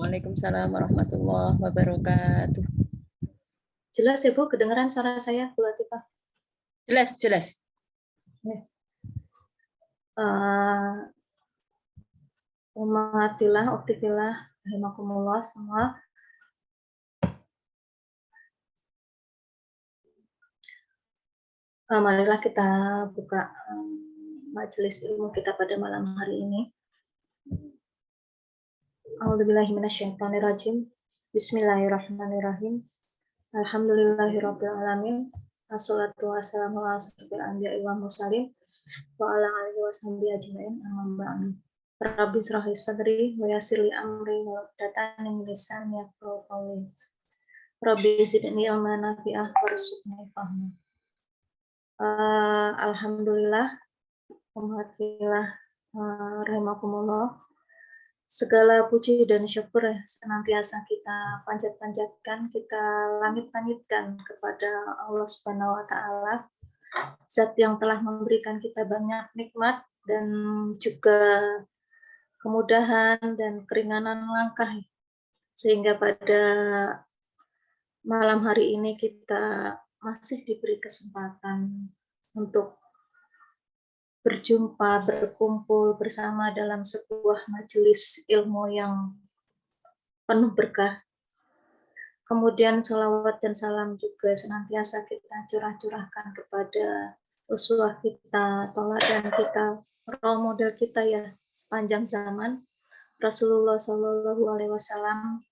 Waalaikumsalam warahmatullahi wabarakatuh. Jelas ya Bu, kedengaran suara saya, Bu Latifah? Jelas, jelas. Umatillah, uktifillah, rahimakumullah semua. Marilah kita buka majelis ilmu kita pada malam hari ini. A'udzubillahiminasyaitonirrajim. Bismillahirrahmanirrahim. Alhamdulillahirabbil alamin. Wassalatu wassalamu ala asyrofil anbiya'i wal mursalin wa ala alihi washabihi ajmain. Amma ba'du. Rabbi shrah li sadri wa yassir li amri wa hludatan min lisani yafqahu qawli. Rabbi zidni ilman nafi'ah warzuqni fahma. Alhamdulillah, alhamdulillah, rahimakumullah. Segala puji dan syukur senantiasa kita panjat-panjatkan, kita langit-langitkan kepada Allah Subhanahu wa taala, Zat yang telah memberikan kita banyak nikmat dan juga kemudahan dan keringanan langkah, sehingga pada malam hari ini kita masih diberi kesempatan untuk berjumpa, berkumpul bersama dalam sebuah majelis ilmu yang penuh berkah. Kemudian salawat dan salam juga senantiasa kita curah-curahkan kepada uswah kita, tauladan kita, role model kita ya sepanjang zaman, Rasulullah Shallallahu Alaihi Wasallam,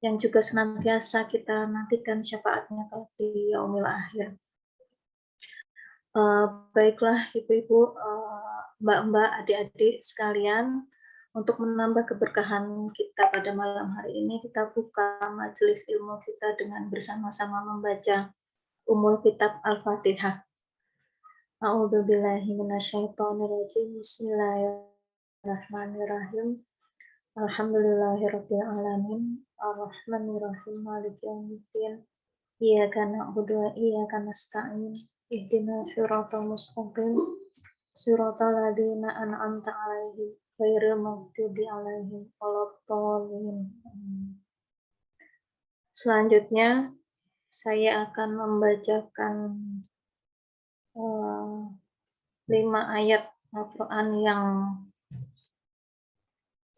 yang juga senantiasa kita nantikan syafaatnya kalau di yaumil akhir. Baiklah ibu-ibu, mbak-mbak, adik-adik sekalian, untuk menambah keberkahan kita pada malam hari ini, kita buka majelis ilmu kita dengan bersama-sama membaca Ummul Kitab Al-Fatihah. A'udzubillahi minasyaitonirrajim. Bismillahirrahmanirrahim. Alhamdulillahirabbil alamin. Arrahmanirrahim. Maliki yaumiddin. Iyyaka na'budu wa iyyaka nasta'in. Ihdinas siratal mustaqim. Siratal ladzina an'amta 'alaihim ghairil maghdubi 'alaihim waladdallin. Selanjutnya saya akan membacakan 5 ayat Al-Quran yang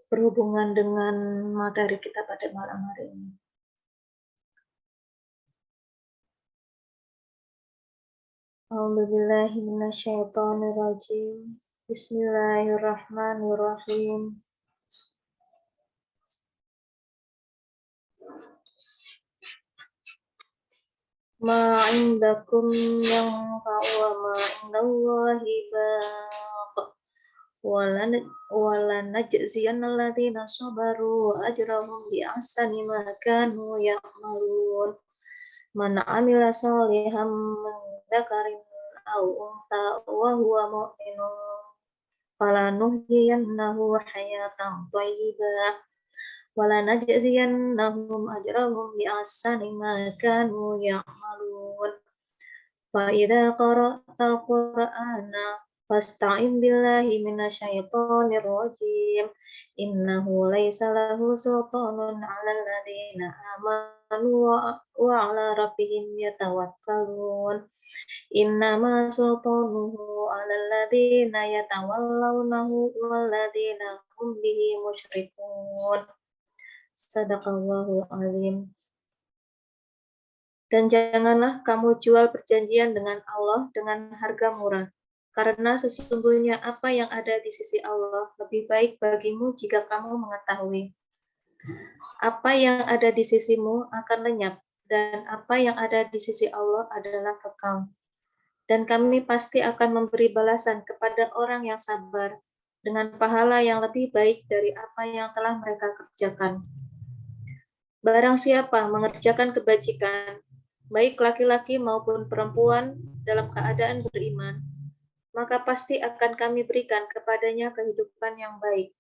berhubungan dengan materi kita pada malam hari ini. A'udzubillahi minasyaitonirrajim. Bismillahirrahmanirrahim. Ma indakum yang wa ma indallahi baq. Wala najziyanna alladziina sabaru ajrahum bi ahsani ma kanu ya'malun. Man 'amila shalihan min dzakarin aw untha wa huwa mu'minun falanuhyiyannahu hayatan thayyibah wa lanajziyannahum ajrahum bi ahsani ma kanu ya'malun. Fa idza qara'tal qur'ana fasta'in billahi minasyaitonir rajim. Innahu laisa lahu sultanun 'alal ladzina amanu wa 'ala rabbihim yatawakkalun. Innama sultanuhu 'alal ladzina yatawallawnahu wal ladzina hum bihi musyrikun. Shadaqallahul azim. Dan janganlah kamu jual perjanjian dengan Allah dengan harga murah, karena sesungguhnya apa yang ada di sisi Allah lebih baik bagimu jika kamu mengetahui. Apa yang ada di sisimu akan lenyap, dan apa yang ada di sisi Allah adalah kekal. Dan kami pasti akan memberi balasan kepada orang yang sabar dengan pahala yang lebih baik dari apa yang telah mereka kerjakan. Barang siapa mengerjakan kebajikan, baik laki-laki maupun perempuan dalam keadaan beriman, maka pasti akan kami berikan kepadanya kehidupan yang baik,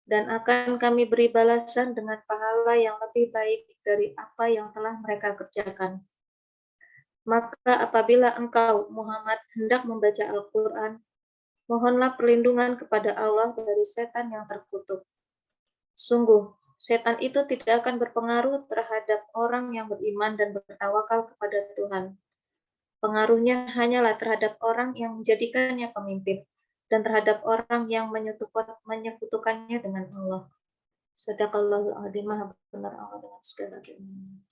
dan akan kami beri balasan dengan pahala yang lebih baik dari apa yang telah mereka kerjakan. Maka apabila engkau, Muhammad, hendak membaca Al-Quran, mohonlah perlindungan kepada Allah dari setan yang terkutuk. Sungguh, Setan itu tidak akan berpengaruh terhadap orang yang beriman dan bertawakal kepada Tuhan. Pengaruhnya hanyalah terhadap orang yang menjadikannya pemimpin dan terhadap orang yang menyekutukannya dengan Allah. Sadaqallahul adzim, maha benar Allah dengan segala ilmu.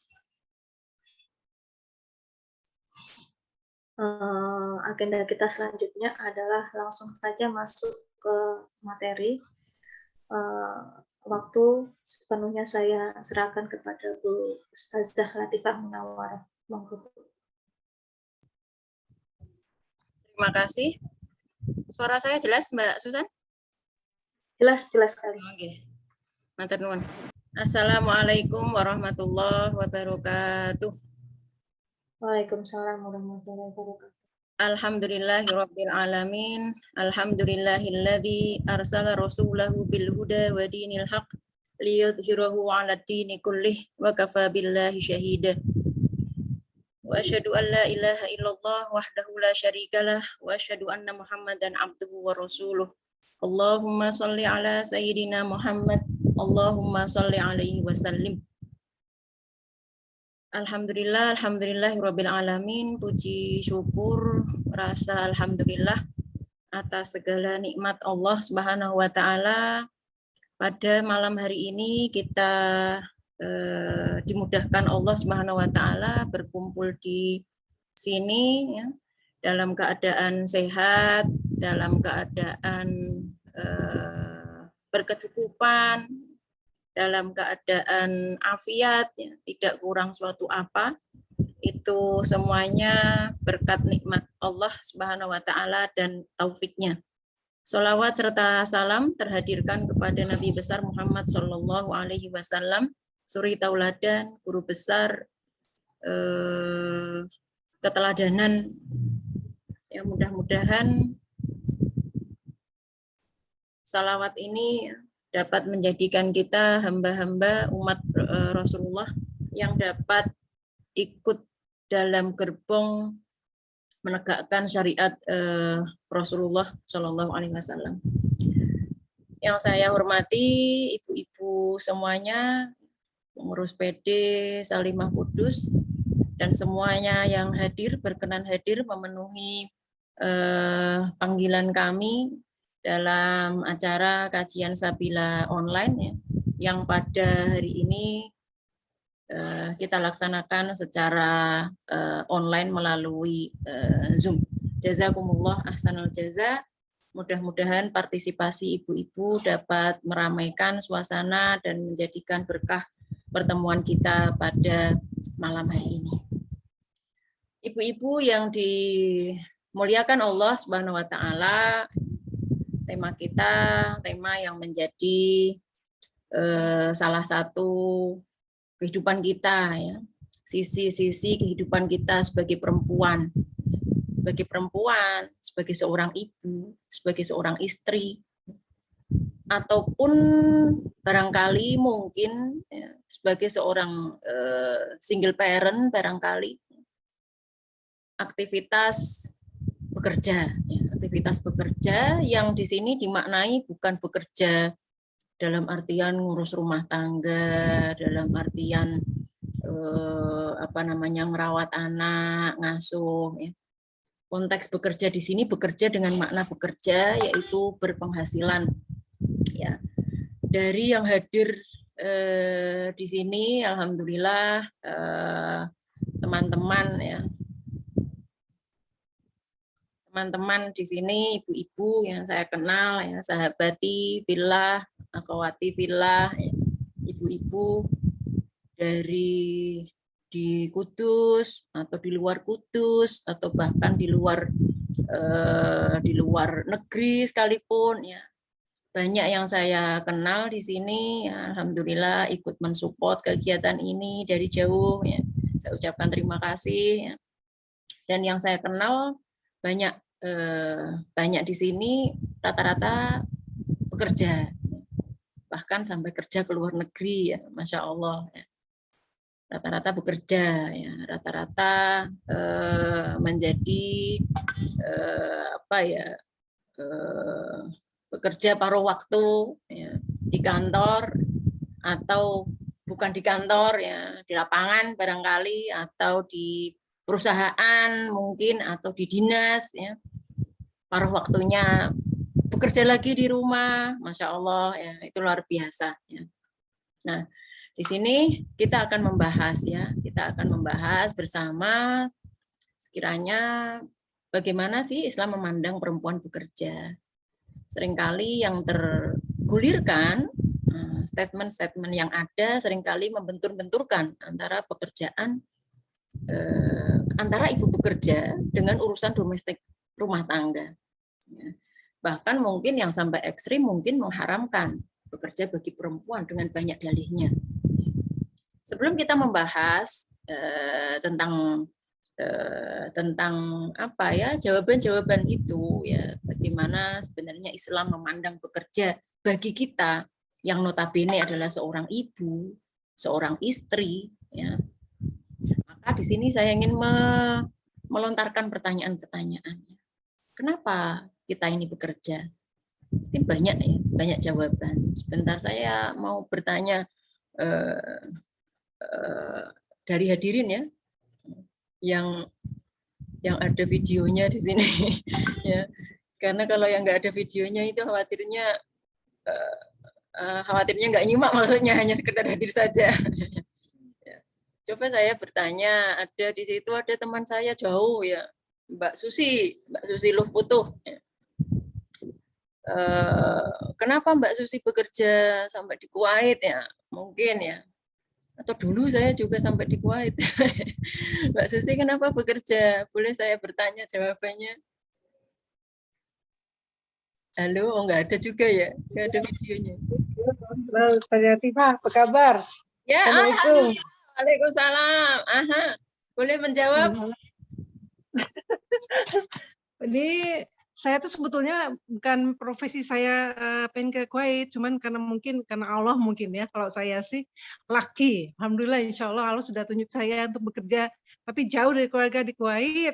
Agenda kita selanjutnya adalah langsung saja masuk ke materi. Waktu sepenuhnya saya serahkan kepada Bu Ustazah Latifah Munawwarah. Monggo. Terima kasih. Suara saya jelas, Mbak Susan? Jelas sekali. Oke. Matur nuwun. Assalamualaikum warahmatullahi wabarakatuh. Waalaikumsalam warahmatullahi wabarakatuh. Alhamdulillahirabbil alamin. Alhamdulillahilladzi arsala rasulahu bil huda wa dinil haq liyudhhirahu 'alad dini kullih wa kafa billahi syahida. Wa asyhadu an la ilaha illallah wahdahu la syarikalah wa asyhadu anna Muhammadan abduhu wa rasuluh. Allahumma shalli ala sayyidina Muhammad. Allahumma shalli alaihi wasallim. Alhamdulillah, alhamdulillahirabbil alamin. Puji syukur rasa alhamdulillah atas segala nikmat Allah Subhanahu wa taala. Pada malam hari ini kita dimudahkan Allah Subhanahu wa taala berkumpul di sini ya, dalam keadaan sehat, dalam keadaan berkecukupan, dalam keadaan afiat, ya, tidak kurang suatu apa. Itu semuanya berkat nikmat Allah Subhanahu wa taala dan taufiknya. Sholawat serta salam terhadirkan kepada Nabi besar Muhammad Shallallahu alaihi wasallam, suri tauladan, guru besar, keteladanan. Ya, mudah-mudahan salawat ini dapat menjadikan kita hamba-hamba umat Rasulullah yang dapat ikut dalam gerbong menegakkan syariat Rasulullah Shallallahu Alaihi Wasallam. Yang saya hormati ibu-ibu semuanya, pengurus PD Salimah Kudus, dan semuanya yang hadir, berkenan hadir memenuhi panggilan kami dalam acara kajian Sabila online ya, yang pada hari ini kita laksanakan secara online melalui Zoom. Jazakumullah ahsanul jaza. Mudah-mudahan partisipasi ibu-ibu dapat meramaikan suasana dan menjadikan berkah pertemuan kita pada malam hari ini. Ibu-ibu yang dimuliakan Allah Subhanahu wa taala, tema kita, tema yang menjadi salah satu kehidupan kita ya, sisi-sisi kehidupan kita sebagai perempuan, sebagai seorang ibu, sebagai seorang istri, ataupun barangkali mungkin ya, sebagai seorang single parent, barangkali aktivitas bekerja, ya, aktivitas bekerja yang di sini dimaknai bukan bekerja dalam artian ngurus rumah tangga, dalam artian merawat anak, ngasuh. Ya. Konteks bekerja di sini bekerja dengan makna bekerja yaitu berpenghasilan. Ya. Dari yang hadir di sini, alhamdulillah teman-teman ya. Teman-teman di sini, ibu-ibu yang saya kenal, ya, sahabati fillah, akhwati fillah, ya, ibu-ibu dari di Kudus atau di luar Kudus atau bahkan di luar negeri sekalipun, ya, banyak yang saya kenal di sini. Ya, alhamdulillah ikut mensupport kegiatan ini dari jauh. Ya, saya ucapkan terima kasih. Ya. Dan yang saya kenal banyak di sini rata-rata bekerja, bahkan sampai kerja ke luar negeri ya, masya Allah. Ya. Rata-rata bekerja, ya, rata-rata menjadi bekerja paruh waktu ya, di kantor atau bukan di kantor ya, di lapangan barangkali, atau di perusahaan mungkin, atau di dinas ya, paruh waktunya bekerja lagi di rumah, Masya Allah ya, itu luar biasa ya. Nah, di sini kita akan membahas ya, kita akan membahas bersama sekiranya bagaimana sih Islam memandang perempuan bekerja. Seringkali yang tergulirkan statement-statement yang ada seringkali membentur-benturkan antara pekerjaan antara ibu bekerja dengan urusan domestik rumah tangga. Bahkan mungkin yang sampai ekstrim mungkin mengharamkan bekerja bagi perempuan dengan banyak dalihnya. Sebelum kita membahas tentang apa ya jawaban-jawaban itu ya, bagaimana sebenarnya Islam memandang bekerja bagi kita yang notabene adalah seorang ibu, seorang istri ya. Maka di sini saya ingin melontarkan pertanyaan-pertanyaan. Kenapa kita ini bekerja? Mungkin banyak ya, banyak jawaban. Sebentar saya mau bertanya dari hadirin ya, yang ada videonya di sini ya, karena kalau yang nggak ada videonya itu khawatirnya nggak nyimak, maksudnya hanya sekedar hadir saja. Coba saya bertanya, ada di situ ada teman saya jauh ya, Mbak Susi Luh Putuh. Kenapa Mbak Susi bekerja sampai di Kuwait ya? Mungkin ya. Atau dulu saya juga sampai di Kuwait. Mbak Susi kenapa bekerja? Boleh saya bertanya jawabannya? Halo, oh nggak ada juga ya? Nggak ada videonya. Halo, Ustazah Tifah, apa kabar? Ya, Assalamualaikum. Waalaikumsalam. Aha, boleh menjawab? Jadi saya tuh sebetulnya bukan profesi saya pengen ke Kuwait, cuman karena Allah mungkin ya. Kalau saya sih laki, alhamdulillah insya Allah Allah sudah tunjuk saya untuk bekerja, tapi jauh dari keluarga di Kuwait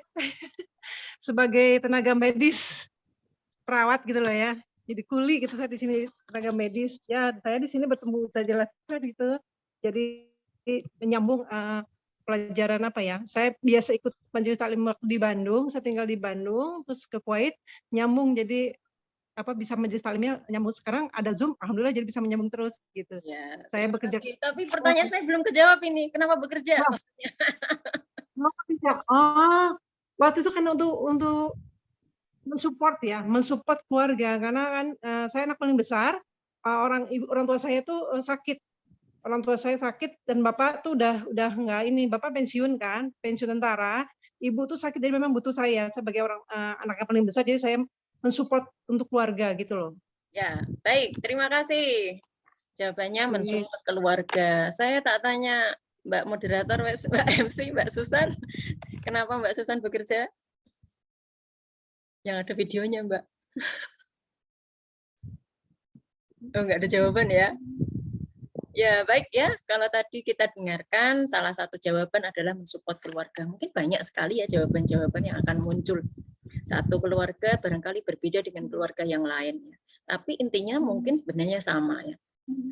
sebagai tenaga medis, perawat gitu loh ya. Jadi kuli gitu saya di sini tenaga medis. Ya saya di sini bertemu Ustazah Latifah gitu. Jadi menyambung pelajaran apa ya? Saya biasa ikut majelis taklim di Bandung, saya tinggal di Bandung, terus ke Kuwait nyambung jadi apa bisa majelis taklimnya nyambung sekarang ada Zoom, alhamdulillah jadi bisa menyambung terus gitu. Ya, Saya bekerja. tapi pertanyaan saya belum kejawab ini. Kenapa bekerja? Oh, waktu itu kan untuk mensupport keluarga karena kan saya anak paling besar, orang tua saya tuh sakit. Orang tua saya sakit dan bapak tuh udah nggak ini, bapak pensiun kan, pensiun tentara. Ibu tuh sakit jadi memang butuh saya sebagai orang anak yang paling besar, jadi saya mensupport untuk keluarga gitu loh. Ya, baik. Terima kasih. Jawabannya mensupport keluarga. Saya tak tanya Mbak moderator, Mbak MC, Mbak Susan. Kenapa Mbak Susan bekerja? Yang ada videonya, Mbak. Oh, nggak ada jawaban ya? Ya, baik ya. Kalau tadi kita dengarkan, salah satu jawaban adalah mensupport keluarga. Mungkin banyak sekali ya jawaban-jawaban yang akan muncul. Satu keluarga barangkali berbeda dengan keluarga yang lain. Tapi intinya mungkin sebenarnya sama ya.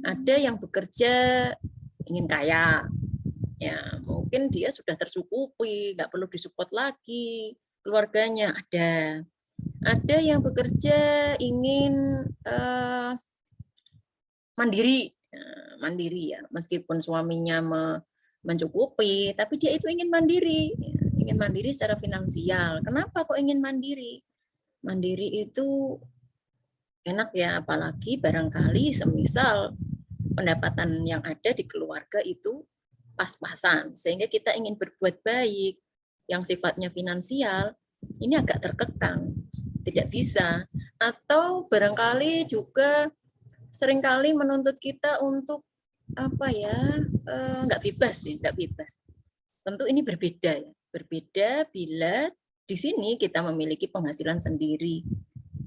Ada yang bekerja ingin kaya, ya mungkin dia sudah tercukupi, nggak perlu disupport lagi keluarganya. Ada yang bekerja ingin mandiri ya, meskipun suaminya mencukupi, tapi dia itu ingin mandiri secara finansial. Kenapa kok ingin mandiri? Mandiri itu enak ya, apalagi barangkali semisal pendapatan yang ada di keluarga itu pas-pasan, sehingga kita ingin berbuat baik yang sifatnya finansial, ini agak terkekang, tidak bisa. Atau barangkali juga seringkali menuntut kita untuk apa ya, nggak bebas. Tentu ini berbeda ya, berbeda bila di sini kita memiliki penghasilan sendiri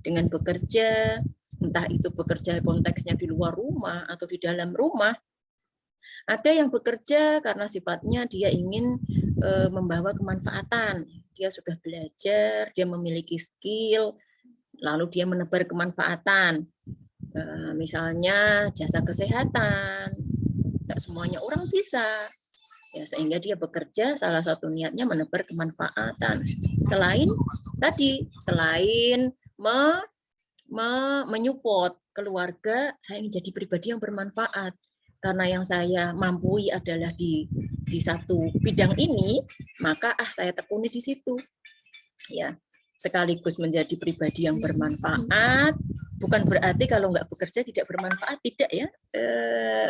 dengan bekerja, entah itu bekerja konteksnya di luar rumah atau di dalam rumah. Ada yang bekerja karena sifatnya dia ingin membawa kemanfaatan. Dia sudah belajar, dia memiliki skill, lalu dia menebar kemanfaatan. Misalnya jasa kesehatan, nggak semuanya orang bisa. Ya, sehingga dia bekerja, salah satu niatnya menebar kemanfaatan. Selain menyupport keluarga, saya ingin jadi pribadi yang bermanfaat. Karena yang saya mampu adalah di satu bidang ini, maka saya tekuni di situ. Ya, sekaligus menjadi pribadi yang bermanfaat. Bukan berarti kalau nggak bekerja tidak bermanfaat, tidak ya.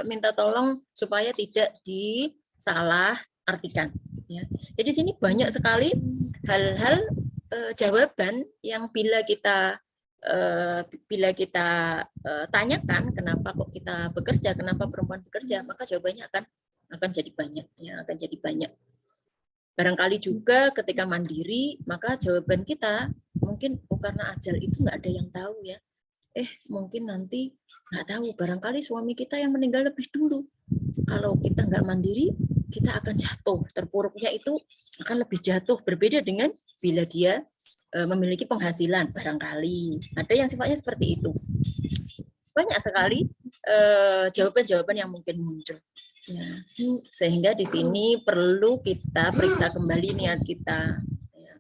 Minta tolong supaya tidak disalah artikan. Ya. Jadi sini banyak sekali hal-hal jawaban yang bila kita tanyakan kenapa kok kita bekerja, kenapa perempuan bekerja, maka jawabannya akan jadi banyak, ya, akan jadi banyak. Barangkali juga ketika mandiri, maka jawaban kita mungkin karena ajal itu nggak ada yang tahu ya. Mungkin nanti nggak tahu, barangkali suami kita yang meninggal lebih dulu. Kalau kita nggak mandiri, kita akan jatuh. Terpuruknya itu akan lebih jatuh, berbeda dengan bila dia memiliki penghasilan, barangkali. Ada yang sifatnya seperti itu. Banyak sekali jawaban-jawaban yang mungkin muncul. Ya. Sehingga di sini perlu kita periksa kembali niat kita. Ya.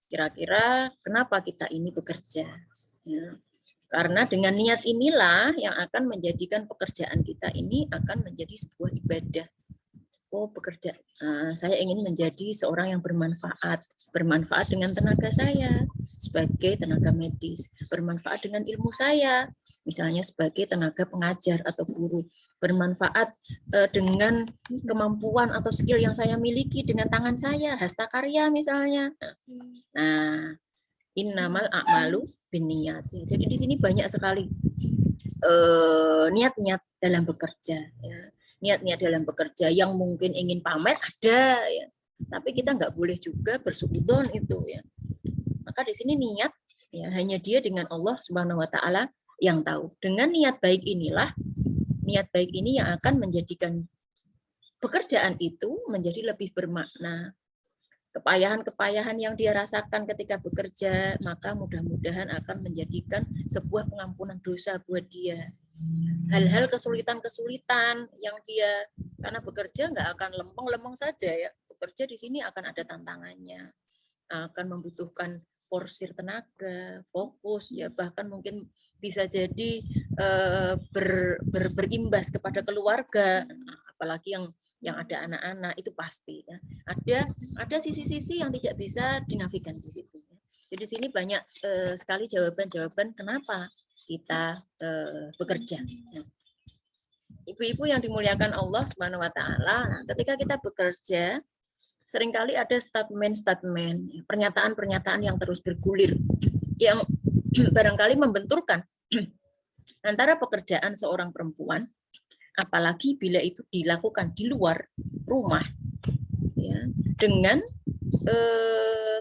Kira-kira kenapa kita ini bekerja? Ya. Karena dengan niat inilah yang akan menjadikan pekerjaan kita ini akan menjadi sebuah ibadah. Bekerja, saya ingin menjadi seorang yang bermanfaat dengan tenaga saya sebagai tenaga medis, bermanfaat dengan ilmu saya, misalnya sebagai tenaga pengajar atau guru, bermanfaat dengan kemampuan atau skill yang saya miliki dengan tangan saya, hastakarya misalnya. Nah, innamal a'malu binniyat. Jadi di sini banyak sekali niat-niat dalam bekerja. Ya. Niat-niat dalam bekerja yang mungkin ingin pamer ada, ya. Tapi kita nggak boleh juga bersuudzon itu, ya. Maka di sini niat, ya, hanya dia dengan Allah Subhanahu Wa Taala yang tahu. Dengan niat baik inilah, niat baik ini yang akan menjadikan pekerjaan itu menjadi lebih bermakna. Kepayahan-kepayahan yang dia rasakan ketika bekerja, maka mudah-mudahan akan menjadikan sebuah pengampunan dosa buat dia. Hal-hal kesulitan-kesulitan yang dia, karena bekerja nggak akan lempeng-lempeng saja ya. Bekerja di sini akan ada tantangannya, akan membutuhkan forsir tenaga, fokus, ya bahkan mungkin bisa jadi berimbas kepada keluarga, apalagi yang ada anak-anak itu pasti. Ya. Ada sisi-sisi yang tidak bisa dinafikan di situ. Jadi sini banyak sekali jawaban-jawaban kenapa kita bekerja. Ibu-ibu yang dimuliakan Allah Subhanahu Wa Taala, ketika kita bekerja, seringkali ada statement-statement, pernyataan-pernyataan yang terus bergulir, yang barangkali membenturkan antara pekerjaan seorang perempuan, apalagi bila itu dilakukan di luar rumah, ya, dengan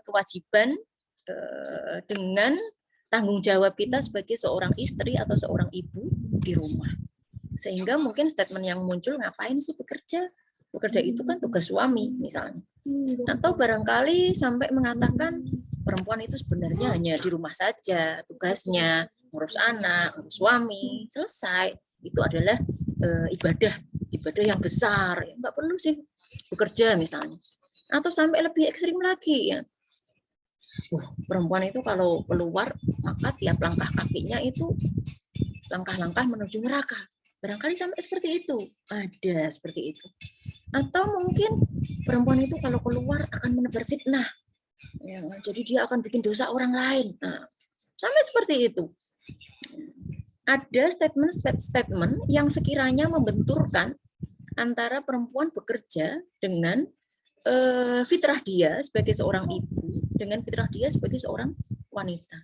kewajiban, dengan tanggung jawab kita sebagai seorang istri atau seorang ibu di rumah. Sehingga mungkin statement yang muncul, ngapain sih bekerja? Bekerja itu kan tugas suami misalnya. Atau barangkali sampai mengatakan perempuan itu sebenarnya hanya di rumah saja, tugasnya ngurus anak, ngurus suami, selesai. Itu adalah ibadah yang besar. Nggak perlu sih bekerja misalnya. Atau sampai lebih ekstrim lagi ya. Perempuan itu kalau keluar maka tiap langkah kakinya itu langkah-langkah menuju neraka. Barangkali sampai seperti itu. Ada seperti itu. Atau mungkin perempuan itu kalau keluar akan menebar fitnah. Ya, jadi dia akan bikin dosa orang lain. Nah, sampai seperti itu. Ada statement-statement yang sekiranya membenturkan antara perempuan bekerja dengan fitrah dia sebagai seorang ibu, dengan fitrah dia sebagai seorang wanita.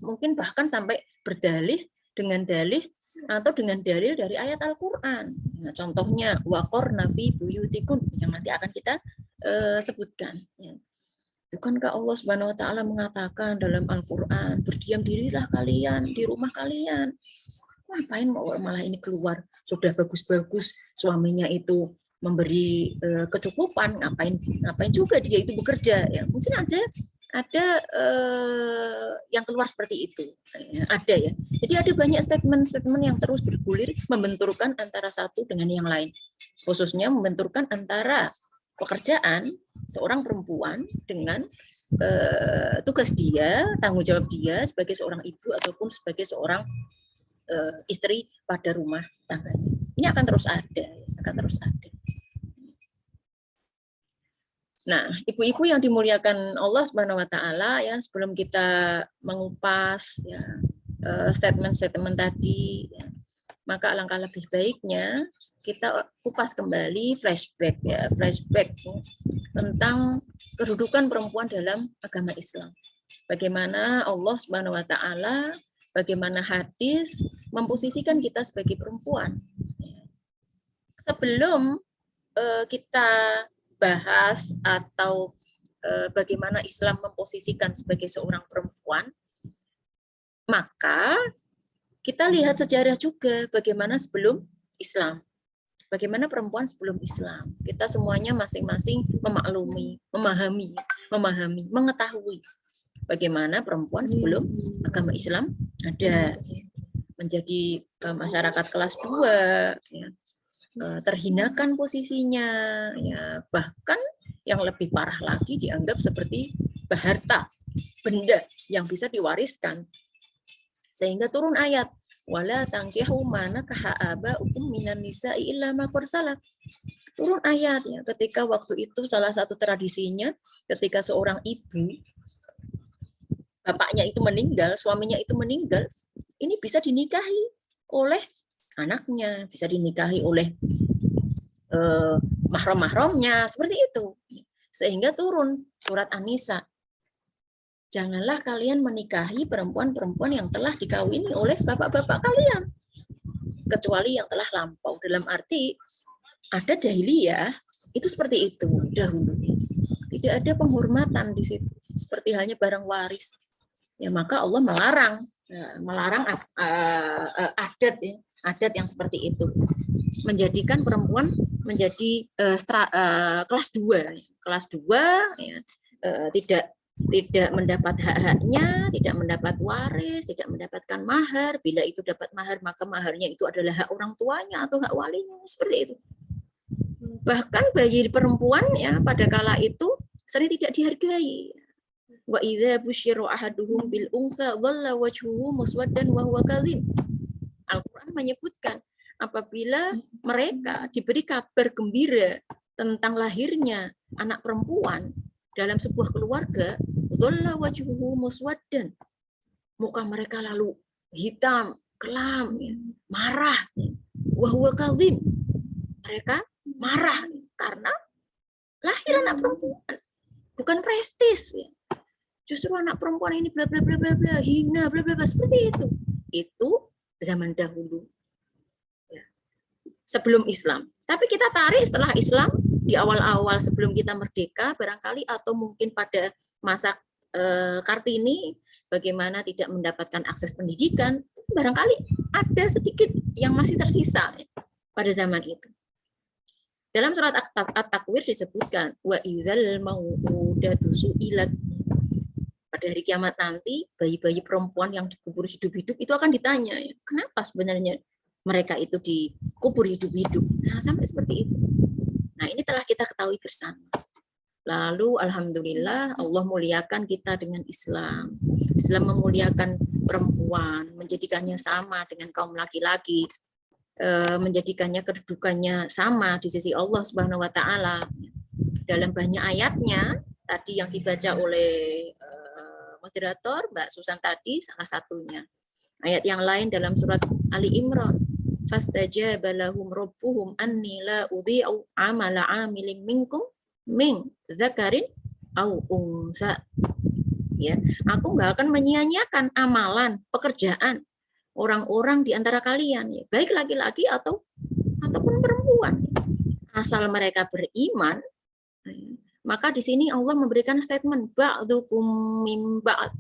Mungkin bahkan sampai berdalih dengan dalih atau dengan dalil dari ayat Al-Quran. Nah, contohnya waqorna fi buyutikum yang nanti akan kita sebutkan. Bukankah Allah Subhanahu Wa Taala mengatakan dalam Al-Quran, berdiam dirilah kalian di rumah kalian. Ngapain malah ini keluar? Sudah bagus-bagus suaminya itu memberi kecukupan, ngapain juga dia itu bekerja. Ya, mungkin ada ada yang keluar seperti itu. Ada ya. Jadi ada banyak statement-statement yang terus bergulir membenturkan antara satu dengan yang lain. Khususnya membenturkan antara pekerjaan seorang perempuan dengan tugas dia, tanggung jawab dia sebagai seorang ibu ataupun sebagai seorang istri pada rumah tangganya. Ini akan terus ada, akan terus ada. Nah, ibu-ibu yang dimuliakan Allah Subhanahu wa taala, ya, sebelum kita mengupas ya statement-statement tadi ya, maka alangkah lebih baiknya kita kupas kembali flashback ya, tentang kedudukan perempuan dalam agama Islam. Bagaimana Allah Subhanahu wa taala, bagaimana hadis memposisikan kita sebagai perempuan. Sebelum kita bahas atau bagaimana Islam memposisikan sebagai seorang perempuan, maka kita lihat sejarah juga bagaimana sebelum Islam. Bagaimana perempuan sebelum Islam. Kita semuanya masing-masing memaklumi, memahami, mengetahui bagaimana perempuan sebelum agama Islam ada, menjadi masyarakat kelas 2, ya, terhinakan posisinya, ya, bahkan yang lebih parah lagi dianggap seperti harta, benda yang bisa diwariskan. Sehingga turun ayat, wala tankihu ma nakaha aba'ukum minan nisa'i illa ma qad salaf. Turun ayat ya, ketika waktu itu salah satu tradisinya ketika seorang ibu bapaknya itu meninggal, suaminya itu meninggal, ini bisa dinikahi oleh anaknya, bisa dinikahi oleh mahram-mahramnya, seperti itu. Sehingga turun surat An-Nisa. Janganlah kalian menikahi perempuan-perempuan yang telah dikawini oleh bapak-bapak kalian, kecuali yang telah lampau. Dalam arti ada jahiliyah, itu seperti itu dahulu. Tidak ada penghormatan di situ, seperti halnya barang waris. Ya, maka Allah melarang adat ya, adat yang seperti itu, menjadikan perempuan menjadi kelas 2 ya, tidak mendapat hak-haknya, tidak mendapat waris, tidak mendapatkan mahar. Bila itu dapat mahar, maka maharnya itu adalah hak orang tuanya atau hak walinya, seperti itu. Bahkan bagi perempuan ya pada kala itu sering tidak dihargai. Wa idza busyira ahaduhum bil unsa dhalla wajhuhu muswaddan wa huwa kadhib. Al-Qur'an menyebutkan apabila mereka diberi kabar gembira tentang lahirnya anak perempuan dalam sebuah keluarga, dhalla wajhuhu muswaddan. Muka mereka lalu hitam, kelam, ya, marah. Wa huwa kadhib. Mereka marah karena lahir anak perempuan, bukan prestis ya. Justru anak perempuan ini bla bla bla bla bla, hina bla bla bla, seperti itu. Itu zaman dahulu. Ya. Sebelum Islam. Tapi kita tarik setelah Islam, di awal-awal sebelum kita merdeka barangkali, atau mungkin pada masa Kartini, bagaimana tidak mendapatkan akses pendidikan, barangkali ada sedikit yang masih tersisa ya, pada zaman itu. Dalam surat At-Takwir disebutkan, wa idzal mau'udatu su'ilat. Pada hari kiamat nanti, bayi-bayi perempuan yang dikubur hidup-hidup itu akan ditanya, ya, kenapa sebenarnya mereka itu dikubur hidup-hidup. Nah, sampai seperti itu. Nah, ini telah kita ketahui bersama. Lalu, alhamdulillah, Allah muliakan kita dengan Islam. Islam memuliakan perempuan, menjadikannya sama dengan kaum laki-laki, menjadikannya kedudukannya sama di sisi Allah Subhanahu wa taala. Dalam banyak ayatnya, tadi yang dibaca oleh moderator Mbak Susan tadi salah satunya. Ayat yang lain dalam surat Ali Imran, fastajaba lahum rabbuhum anni la udhi'u amala 'amilin minkum min dzakarin au unsa. Ya, aku enggak akan menyia-nyiakan amalan, pekerjaan orang-orang di antara kalian, ya, baik laki-laki ataupun perempuan. Asal mereka beriman, maka di sini Allah memberikan statement ba'dukum mim ba'd.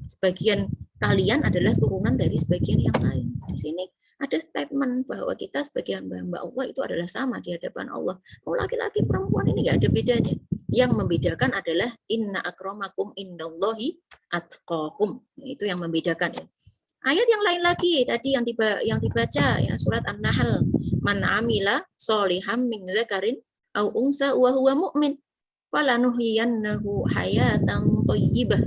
Sebagian kalian adalah turunan dari sebagian yang lain. Di sini ada statement bahwa kita sebagai hamba-hamba Allah itu adalah sama di hadapan Allah. Mau laki-laki perempuan ini nggak ada bedanya. Yang membedakan adalah inna akramakum indallahi atqakum. Itu yang membedakan ya. Ayat yang lain lagi tadi yang dibaca ya surat An-Nahl, man amila sholihan min dzakarin au unsa wa huwa mu'min falanuhyiyannahu hayatan thayyibah.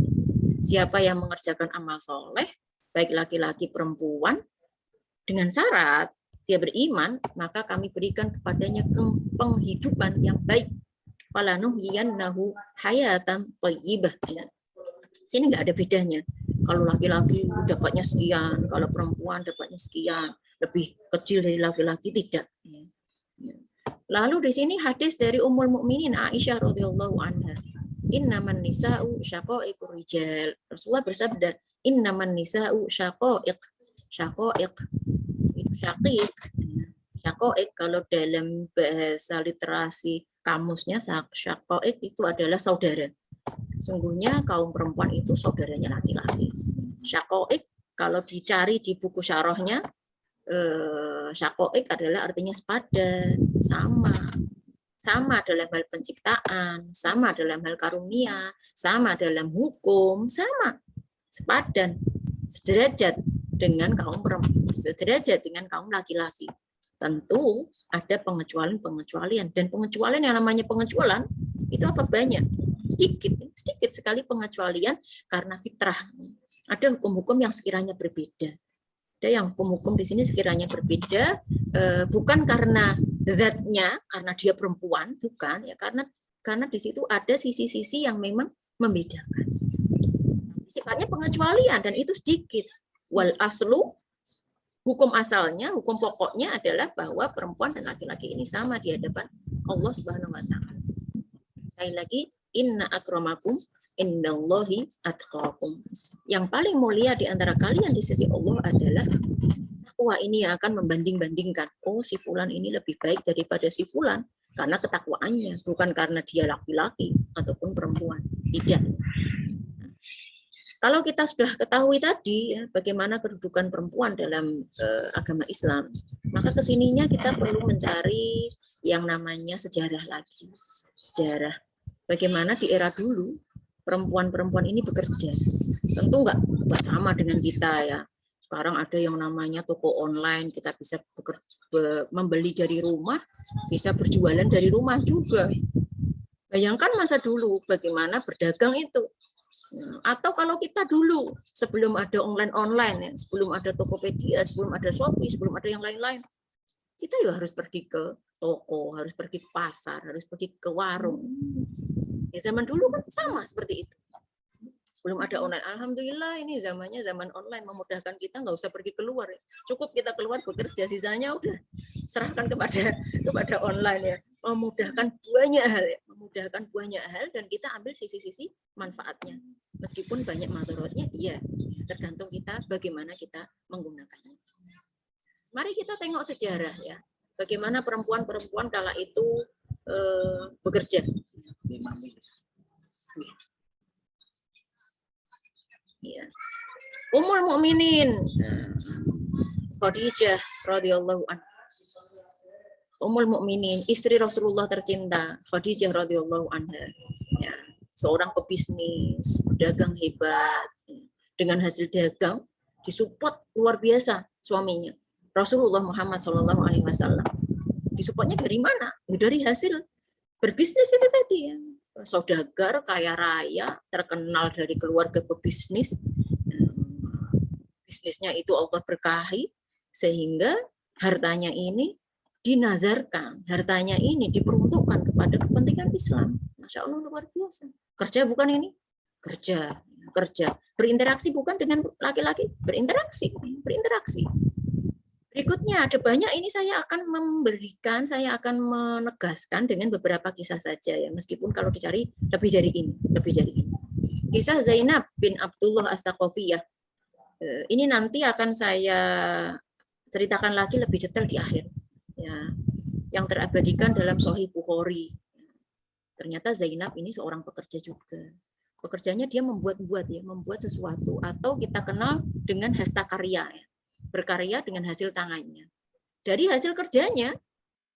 Siapa yang mengerjakan amal soleh, baik laki-laki perempuan, dengan syarat dia beriman, maka kami berikan kepadanya penghidupan yang baik. Falanuhyiyannahu hayatan thayyibah. Sini nggak ada bedanya. Kalau laki-laki dapatnya sekian, kalau perempuan dapatnya sekian, lebih kecil dari laki-laki tidak. Lalu di sini hadis dari Ummul Mukminin Aisyah radhiyallahu anha. Innaman nisa'u syaqaiqur rijal. Rasulullah bersabda, innaman nisa'u syaqaiq. Syaqaiq itu syaqiq. Syaqaiq kalau dalam bahasa literasi kamusnya syaqaiq itu adalah saudara. Sungguhnya kaum perempuan itu saudaranya laki-laki. Syaqaiq kalau dicari di buku syarahnya, syaqaiq adalah artinya sepadan, sama dalam hal penciptaan, sama dalam hal karunia, sama dalam hukum, sama sepadan, sederajat dengan kaum perempuan, sederajat dengan kaum laki-laki. Tentu ada pengecualian dan pengecualian yang namanya pengecualian itu apa banyak? Sedikit sekali pengecualian karena fitrah. Ada hukum-hukum yang sekiranya berbeda. Ada yang hukum-hukum di sini sekiranya berbeda, bukan karena zatnya, karena dia perempuan, bukan ya, karena di situ ada sisi-sisi yang memang membedakan. Sifatnya pengecualian dan itu sedikit. Wal aslu, hukum asalnya, hukum pokoknya adalah bahwa perempuan dan laki-laki ini sama di hadapan Allah Subhanahu wa taala. Sekali lagi, inna akramakum indallahi atqakum. Yang paling mulia di antara kalian di sisi Allah adalah takwa. Ini yang akan membanding-bandingkan. Oh, si fulan ini lebih baik daripada si fulan karena ketakwaannya, bukan karena dia laki-laki ataupun perempuan. Tidak. Kalau kita sudah ketahui tadi ya, bagaimana kedudukan perempuan dalam agama Islam, maka kesininya kita perlu mencari yang namanya sejarah lagi. Sejarah. Bagaimana di era dulu perempuan-perempuan ini bekerja. Tentu nggak sama dengan kita ya. Sekarang ada yang namanya toko online, kita bisa membeli dari rumah, bisa berjualan dari rumah juga. Bayangkan masa dulu bagaimana berdagang itu. Atau kalau kita dulu sebelum ada online ya, sebelum ada Tokopedia, sebelum ada Shopee, sebelum ada yang lain-lain, kita ya harus pergi ke toko, harus pergi ke pasar, harus pergi ke warung. Ya, zaman dulu kan sama seperti itu. Sebelum ada online, alhamdulillah ini zamannya zaman online memudahkan kita, nggak usah pergi keluar. Ya. Cukup kita keluar bekerja, sisanya udah serahkan kepada online ya. Memudahkan banyak hal dan kita ambil sisi-sisi manfaatnya. Meskipun banyak madharatnya, iya, tergantung kita bagaimana kita menggunakannya. Mari kita tengok sejarah ya. Bagaimana perempuan-perempuan kala itu bekerja. Ya. Ummul Mukminin Khadijah radhiyallahu anha. Ummul Mukminin, istri Rasulullah tercinta, Khadijah radhiyallahu anha. Ya, seorang pebisnis, pedagang hebat. Dengan hasil dagang disupport luar biasa suaminya. Rasulullah Muhammad SAW. Disupportnya dari mana? Dari hasil berbisnis itu tadi ya. Saudagar, kaya raya, terkenal dari keluarga pebisnis. Bisnisnya itu Allah berkahi, sehingga hartanya ini dinazarkan, hartanya ini diperuntukkan kepada kepentingan Islam. Masya Allah luar biasa. Kerja bukan ini? Kerja. Berinteraksi bukan dengan laki-laki? Berinteraksi. Berikutnya ada banyak, ini saya akan menegaskan dengan beberapa kisah saja ya, meskipun kalau dicari lebih dari ini. Kisah Zainab bin Abdullah As-Saqafiyah. Ini nanti akan saya ceritakan lagi lebih detail di akhir. Ya, yang terabadikan dalam Sahih Bukhari. Ternyata Zainab ini seorang pekerja juga. Pekerjanya dia membuat sesuatu, atau kita kenal dengan hasta karya ya. Berkarya dengan hasil tangannya. Dari hasil kerjanya,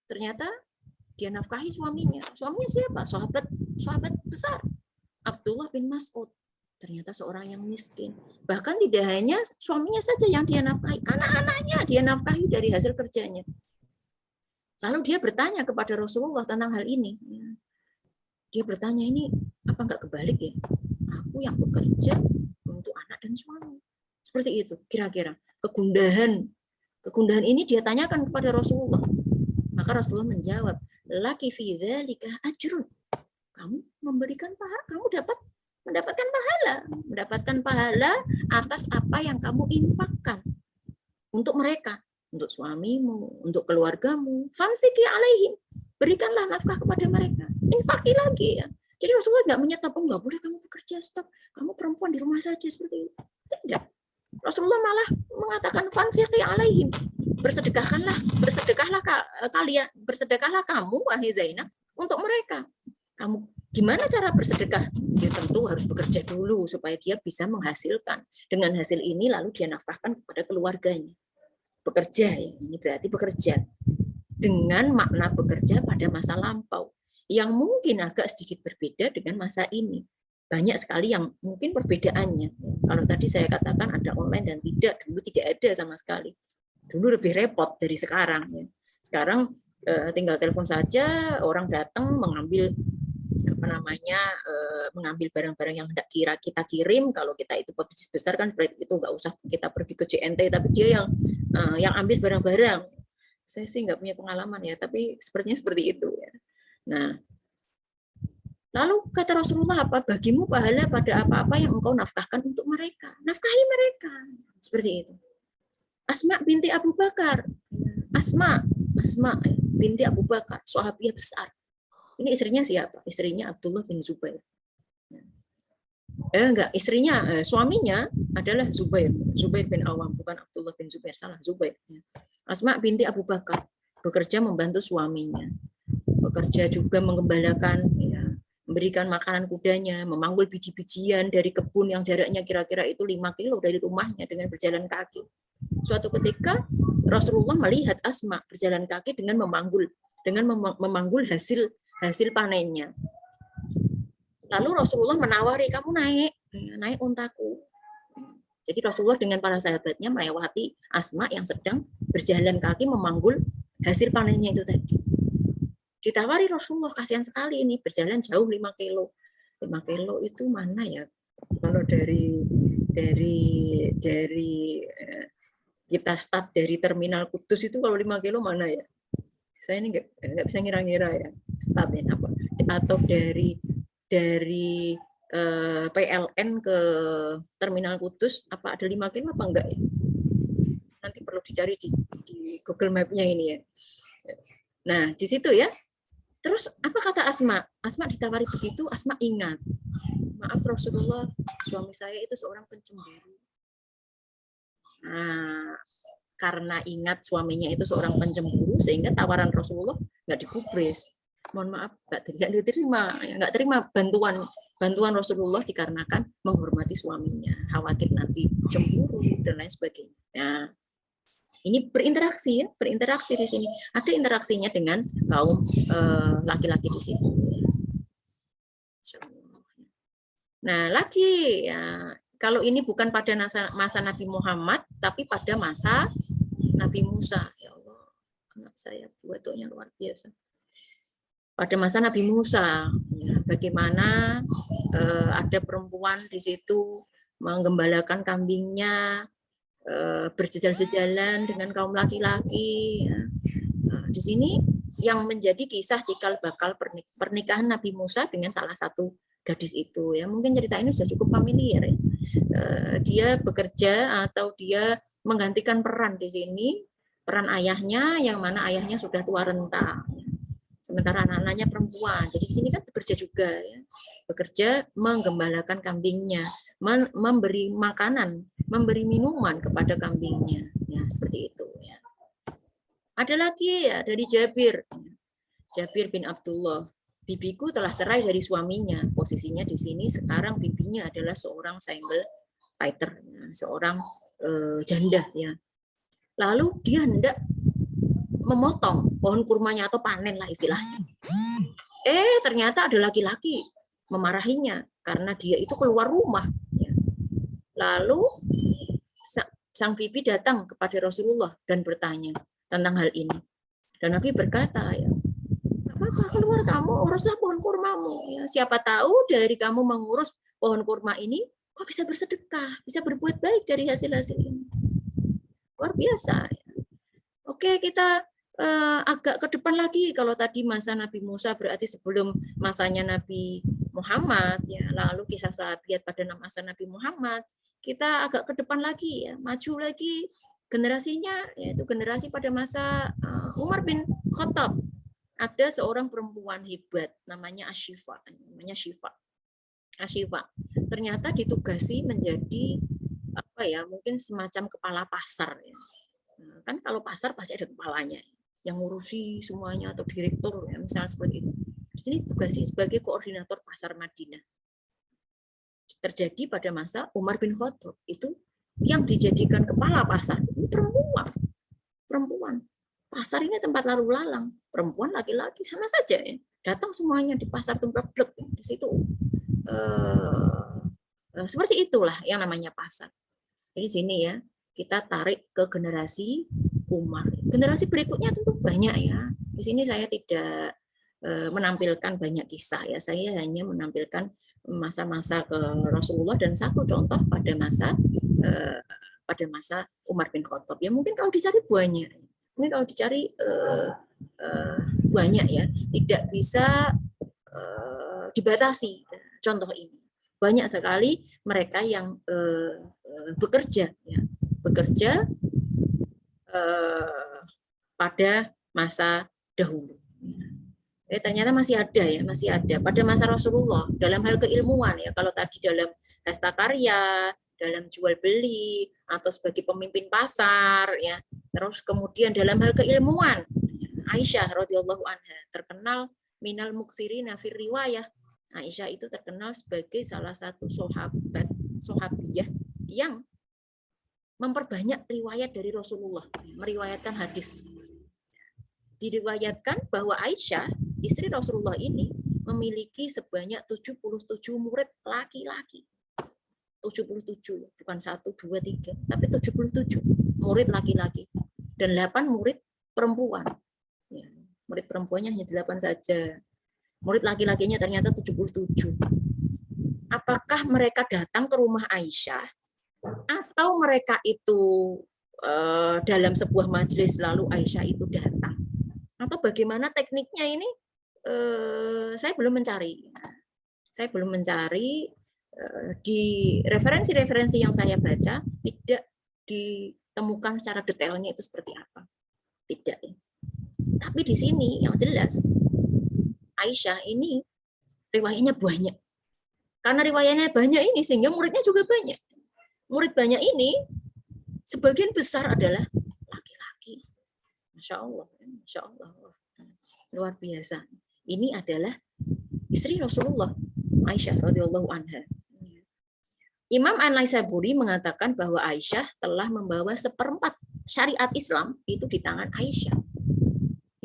ternyata dia nafkahi suaminya. Suaminya siapa? Sahabat sahabat besar. Abdullah bin Mas'ud ternyata seorang yang miskin. Bahkan tidak hanya suaminya saja yang dia nafkahi, anak-anaknya dia nafkahi dari hasil kerjanya. Lalu dia bertanya kepada Rasulullah tentang hal ini. Dia bertanya, ini apa enggak kebalik ya? Aku yang bekerja untuk anak dan suami. Seperti itu kira-kira. Kegundahan ini dia tanyakan kepada Rasulullah. Maka Rasulullah menjawab, laki fi dzalika ajrun. Kamu memberikan pahala, kamu mendapatkan pahala atas apa yang kamu infakkan untuk mereka, untuk suamimu, untuk keluargamu. Fanfiki alaihim, berikanlah nafkah kepada mereka. Infaki lagi ya. Jadi Rasulullah nggak menyetop, oh nggak boleh kamu bekerja, stop, kamu perempuan di rumah saja seperti itu. Tidak. Rasulullah malah mengatakan fanfiki alaihim, bersedekahlah kalian, bersedekahlah kamu wahai Zainab untuk mereka. Kamu gimana cara bersedekah? Ya tentu harus bekerja dulu supaya dia bisa menghasilkan. Dengan hasil ini lalu dia nafkahkan kepada keluarganya. Bekerja ya, ini berarti bekerja. Dengan makna bekerja pada masa lampau yang mungkin agak sedikit berbeda dengan masa ini. Banyak sekali yang mungkin perbedaannya. Kalau tadi saya katakan ada online dan tidak, dulu tidak ada sama sekali. Dulu lebih repot dari sekarang. Ya. Sekarang tinggal telepon saja, orang datang mengambil mengambil barang-barang yang hendak kita kirim. Kalau kita itu pebisnis besar kan berarti itu nggak usah kita pergi ke JNT, tapi dia yang ambil barang-barang. Saya sih nggak punya pengalaman ya, tapi sepertinya seperti itu ya. Nah, lalu kata Rasulullah, apa bagimu pahala pada apa-apa yang engkau nafkahkan untuk mereka? Nafkahi mereka. Seperti itu. Asma binti Abu Bakar. Asma binti Abu Bakar, sahabiah besar. Ini istrinya siapa? Istrinya Abdullah bin Zubair. Suaminya adalah Zubair bin Awam, bukan Abdullah bin Zubair, salah, Zubair. Asma binti Abu Bakar bekerja membantu suaminya, bekerja juga menggembalakan, ya, memberikan makanan kudanya, memanggul biji-bijian dari kebun yang jaraknya kira-kira itu 5 kilo dari rumahnya dengan berjalan kaki. Suatu ketika Rasulullah melihat Asma berjalan kaki dengan memanggul hasil panennya. Lalu Rasulullah menawari, kamu naik untaku. Jadi Rasulullah dengan para sahabatnya melewati Asma yang sedang berjalan kaki memanggul hasil panennya itu tadi. Ditawari Rasulullah, kasihan sekali ini berjalan jauh 5 kilo. 5 kilo itu mana ya? Kalau dari kita start dari terminal Kudus itu kalau 5 kilo mana ya? Saya ini nggak bisa ngira-ngira ya startnya apa, atau dari PLN ke terminal Kudus apa ada 5 kilo apa enggak ya? Nanti perlu dicari di Google Map-nya ini ya. Nah di situ ya. Terus apa kata Asma? Asma ditawari begitu, Asma ingat, maaf Rasulullah, suami saya itu seorang pencemburu. Nah, karena ingat suaminya itu seorang pencemburu, sehingga tawaran Rasulullah nggak digubris. Mohon maaf, nggak terima bantuan Rasulullah dikarenakan menghormati suaminya, khawatir nanti cemburu dan lain sebagainya. Nah, ini berinteraksi di sini. Ada interaksinya dengan kaum laki-laki di sini. Nah, lagi ya, kalau ini bukan pada masa Nabi Muhammad, tapi pada masa Nabi Musa. Ya Allah, anak saya buatnya luar biasa. Pada masa Nabi Musa, ya, bagaimana ada perempuan di situ menggembalakan kambingnya, berjejal-jejalan dengan kaum laki-laki. Ya. Nah, di sini yang menjadi kisah cikal bakal pernikahan Nabi Musa dengan salah satu gadis itu. Ya, mungkin cerita ini sudah cukup familiar. Ya. Dia bekerja atau dia menggantikan peran di sini, peran ayahnya yang mana ayahnya sudah tua renta. Sementara anak-anaknya perempuan. Jadi di sini kan bekerja juga, ya. Bekerja menggembalakan kambingnya, memberi makanan, memberi minuman kepada kambingnya, ya seperti itu. Ya. Ada lagi ya dari Jabir bin Abdullah. Bibiku telah cerai dari suaminya. Posisinya di sini sekarang bibinya adalah seorang single fighter, ya, seorang janda. Ya. Lalu dia hendak memotong pohon kurmanya atau panen lah istilahnya. Ternyata ada laki-laki memarahinya karena dia itu keluar rumah. Lalu sang bibi datang kepada Rasulullah dan bertanya tentang hal ini. Dan Nabi berkata, ya, apa keluar kamu, uruslah pohon kurmamu. Ya, siapa tahu dari kamu mengurus pohon kurma ini, kok bisa bersedekah, bisa berbuat baik dari hasil-hasil ini. Luar biasa. Ya. Oke, kita agak ke depan lagi. Kalau tadi masa Nabi Musa berarti sebelum masanya Nabi Muhammad, ya, lalu kisah sahabat pada masa Nabi Muhammad. Kita agak ke depan lagi, ya, maju lagi generasinya, yaitu generasi pada masa Umar bin Khattab. Ada seorang perempuan hebat namanya Ashifa, Ashifa. Ternyata ditugasi menjadi apa ya, mungkin semacam kepala pasar. Ya. Nah, kan kalau pasar pasti ada kepalanya yang ngurusi semuanya atau direktur, ya, misalnya seperti itu. Di sini ditugasi sebagai koordinator pasar Madinah. Terjadi pada masa Umar bin Khattab, itu yang dijadikan kepala pasar ini perempuan. Pasar ini tempat lalu lalang, perempuan laki-laki sama saja, ya. Datang semuanya di pasar tumplek ya. Di situ seperti itulah yang namanya pasar. Jadi sini ya kita tarik ke generasi Umar. Generasi berikutnya tentu banyak ya. Di sini saya tidak menampilkan banyak kisah ya. Saya hanya menampilkan masa-masa ke Rasulullah dan satu contoh pada masa Umar bin Khattab. Ya mungkin kalau dicari banyak. Mungkin kalau dicari banyak ya. Tidak bisa dibatasi contoh ini. Banyak sekali mereka yang bekerja pada masa dahulu. Ternyata masih ada pada masa Rasulullah dalam hal keilmuan ya. Kalau tadi dalam hasta karya, dalam jual beli atau sebagai pemimpin pasar ya. Terus kemudian dalam hal keilmuan, Aisyah radhiyallahu anha terkenal minal muktsirina fir riwayah. Aisyah itu terkenal sebagai salah satu sahabiyah yang memperbanyak riwayat dari Rasulullah, meriwayatkan hadis. Diriwayatkan bahwa Aisyah, istri Rasulullah ini, memiliki sebanyak 77 murid laki-laki. 77, bukan 1, 2, 3, tapi 77 murid laki-laki. Dan 8 murid perempuan. Ya, murid perempuannya hanya 8 saja. Murid laki-lakinya ternyata 77. Apakah mereka datang ke rumah Aisyah atau mereka itu dalam sebuah majelis lalu Aisyah itu datang? Atau bagaimana tekniknya ini? Saya belum mencari. Di referensi-referensi yang saya baca tidak ditemukan secara detailnya itu seperti apa. Tidak. Tapi di sini yang jelas Aisyah ini riwayatnya banyak. Karena riwayatnya banyak ini sehingga muridnya juga banyak. Murid banyak ini sebagian besar adalah laki-laki. Masya Allah. Luar biasa. Ini adalah istri Rasulullah, Aisyah radhiyallahu anha. Imam An-Naisaburi mengatakan bahwa Aisyah telah membawa 1/4 syariat Islam itu di tangan Aisyah.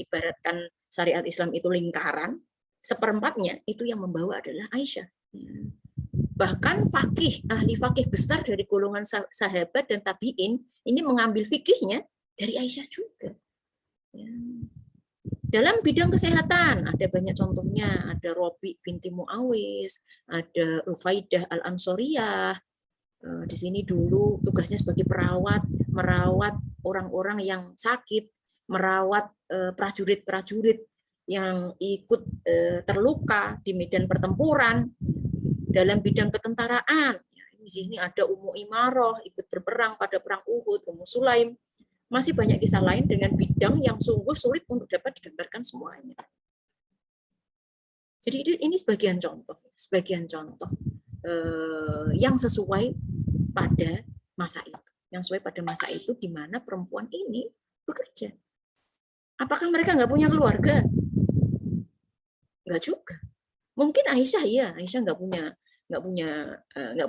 Ibaratkan syariat Islam itu lingkaran, 1/4-nya itu yang membawa adalah Aisyah. Bahkan ahli fakih besar dari golongan sahabat dan tabi'in ini mengambil fikihnya dari Aisyah juga. Dalam bidang kesehatan ada banyak contohnya, ada Robi binti Muawis, ada Rufaidah al-Ansoriyah. Di sini dulu tugasnya sebagai perawat, merawat orang-orang yang sakit, merawat prajurit-prajurit yang ikut terluka di medan pertempuran. Dalam bidang ketentaraan, di sini ada Ummu Imaroh ikut berperang pada perang Uhud, Ummu Sulaim. Masih banyak kisah lain dengan bidang yang sungguh sulit untuk dapat digambarkan semuanya. Jadi ini sebagian contoh yang sesuai pada masa itu, di mana perempuan ini bekerja. Apakah mereka nggak punya keluarga? Nggak juga. Mungkin Aisyah nggak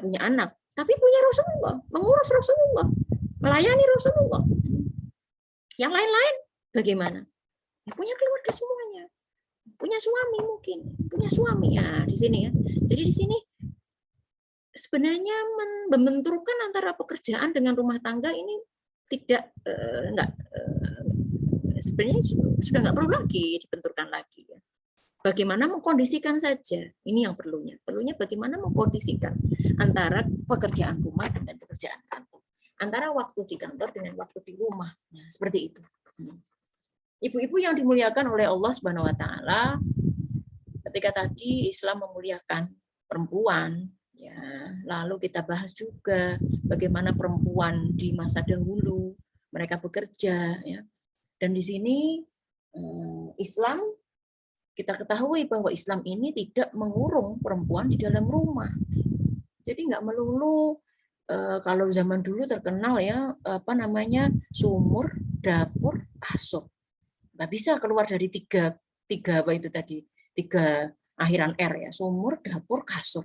punya anak, tapi punya Rasulullah, mengurus Rasulullah, melayani Rasulullah. Yang lain-lain bagaimana? Ya, punya keluarga semuanya. punya suami mungkin, punya suami ya di sini ya. Jadi di sini sebenarnya membenturkan antara pekerjaan dengan rumah tangga ini tidak sebenarnya sudah nggak perlu lagi dibenturkan lagi ya. Bagaimana mengkondisikan saja, ini yang perlunya. Perlunya bagaimana mengkondisikan antara pekerjaan rumah dan pekerjaan kantor. Antara waktu di kantor dengan waktu di rumah. Nah, seperti itu. Ibu-ibu yang dimuliakan oleh Allah Subhanahu wa taala, ketika tadi Islam memuliakan perempuan, ya, lalu kita bahas juga bagaimana perempuan di masa dahulu mereka bekerja, ya. Dan di sini Islam, kita ketahui bahwa Islam ini tidak mengurung perempuan di dalam rumah. Jadi nggak melulu kalau zaman dulu terkenal ya sumur, dapur, kasur. Nggak bisa keluar dari tiga apa itu tadi, tiga akhiran R ya, sumur, dapur, kasur.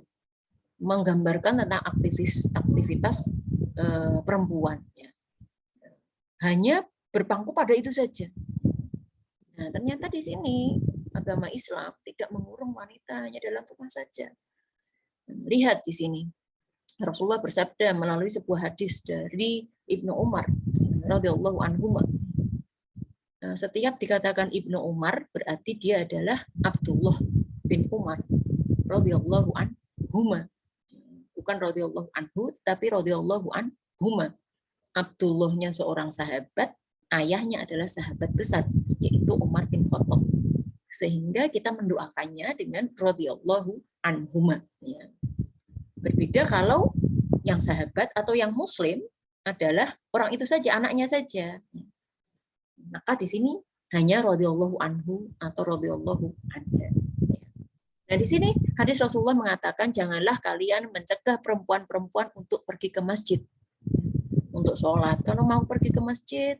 Menggambarkan tentang aktivitas perempuan. Ya. Hanya berpangku pada itu saja. Nah, ternyata di sini agama Islam tidak mengurung wanita hanya dalam rumah saja. Lihat di sini, Rasulullah bersabda melalui sebuah hadis dari Ibnu Umar radhiyallahu anhu. Setiap dikatakan Ibnu Umar berarti dia adalah Abdullah bin Umar radhiyallahu anhuma. Bukan radhiyallahu anhu, tetapi radhiyallahu anhuma. Abdullahnya seorang sahabat, ayahnya adalah sahabat besar, yaitu Umar bin Khattab. Sehingga kita mendoakannya dengan radhiyallahu anhuma. Ya. Berbeda kalau yang sahabat atau yang muslim adalah orang itu saja, anaknya saja. Maka di sini hanya radhiyallahu anhu atau radhiyallahu anha. Nah, di sini hadis Rasulullah mengatakan janganlah kalian mencegah perempuan-perempuan untuk pergi ke masjid. Untuk sholat. Kalau mau pergi ke masjid,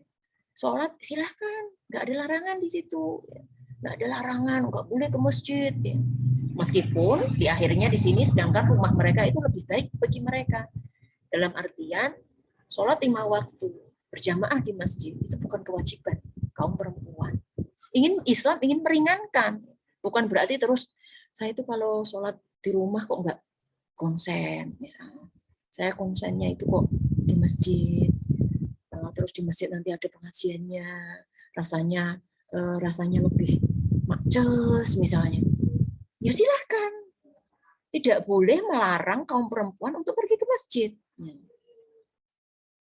sholat silahkan. Nggak ada larangan di situ. Nggak ada larangan, nggak boleh ke masjid. Meskipun di akhirnya di sini sedangkan rumah mereka itu lebih baik bagi mereka. Dalam artian, sholat 5 waktu berjamaah di masjid itu bukan kewajiban kaum perempuan. Islam ingin meringankan. Bukan berarti terus, saya itu kalau sholat di rumah kok nggak konsen misalnya. Saya konsennya itu kok di masjid, terus di masjid nanti ada pengajiannya, rasanya lebih maces misalnya. Ya silahkan, tidak boleh melarang kaum perempuan untuk pergi ke masjid.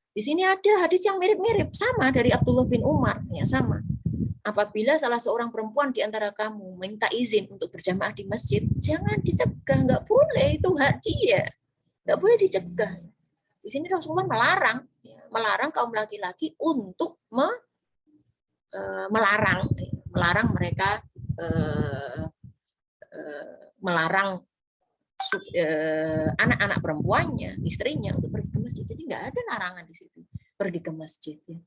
Di sini ada hadis yang mirip-mirip, sama dari Abdullah bin Umar, ya sama. Apabila salah seorang perempuan di antara kamu minta izin untuk berjamaah di masjid, jangan dicegah, nggak boleh, itu hak dia. Nggak boleh dicegah. Di sini Rasulullah melarang kaum laki-laki untuk melarang mereka melarang anak-anak perempuannya, istrinya untuk pergi ke masjid. Jadi nggak ada larangan di situ pergi ke masjid. Ya.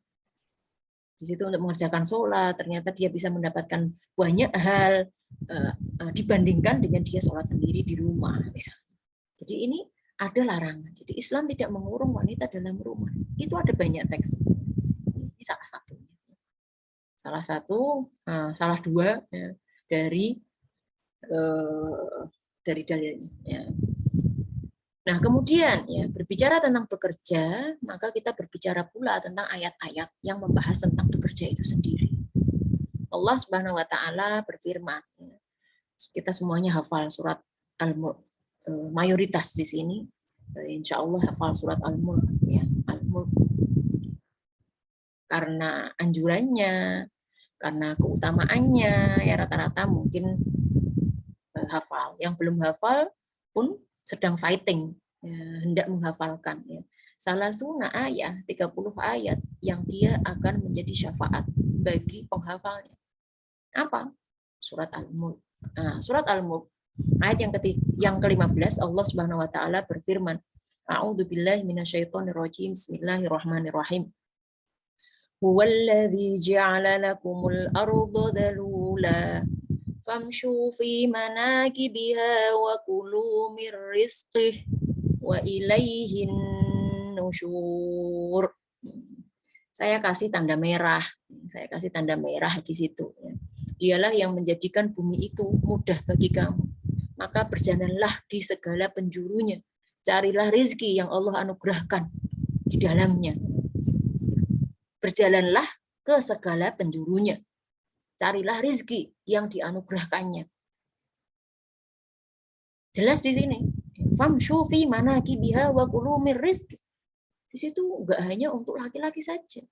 Di situ untuk mengerjakan sholat, ternyata dia bisa mendapatkan banyak hal dibandingkan dengan dia sholat sendiri di rumah, misalnya. Jadi ini ada larangan. Jadi Islam tidak mengurung wanita dalam rumah. Itu ada banyak teks. Ini salah satunya. Salah dua ya, dari dalilnya. Ya. Nah, kemudian ya berbicara tentang bekerja, maka kita berbicara pula tentang ayat-ayat yang membahas tentang bekerja itu sendiri. Allah Subhanahu wa taala berfirman, ya, kita semuanya hafal surat Al-Mulk, mayoritas di sini insya Allah hafal surat Al-Mulk, ya, Al-Mulk. Karena anjurannya, karena keutamaannya, ya rata-rata mungkin hafal. Yang belum hafal pun sedang fighting, ya, hendak menghafalkan. Ya. Salah satu ayat, 30 ayat yang dia akan menjadi syafaat bagi penghafalnya. Apa? Surat Al-Mulk. Nah, surat Al-Mulk, ayat yang ke-15, Allah Subhanahu wa taala berfirman, A'udzubillahi minasyaitonirrajim. Bismillahirrahmanirrahim. Huwallazi ja'ala lakumul arda dalula famshu fi manakibiha wa kulu mir rizqih wa ilaihin nusyur. Saya kasih tanda merah di situ. Dialah yang menjadikan bumi itu mudah bagi kamu. Maka berjalanlah di segala penjurunya. Carilah rezeki yang Allah anugerahkan di dalamnya. Berjalanlah ke segala penjurunya. Carilah rezeki yang dianugerahkannya. Jelas di sini. Famshu fi manakibiha wa kulu mir rizqi. Di situ enggak hanya untuk laki-laki saja.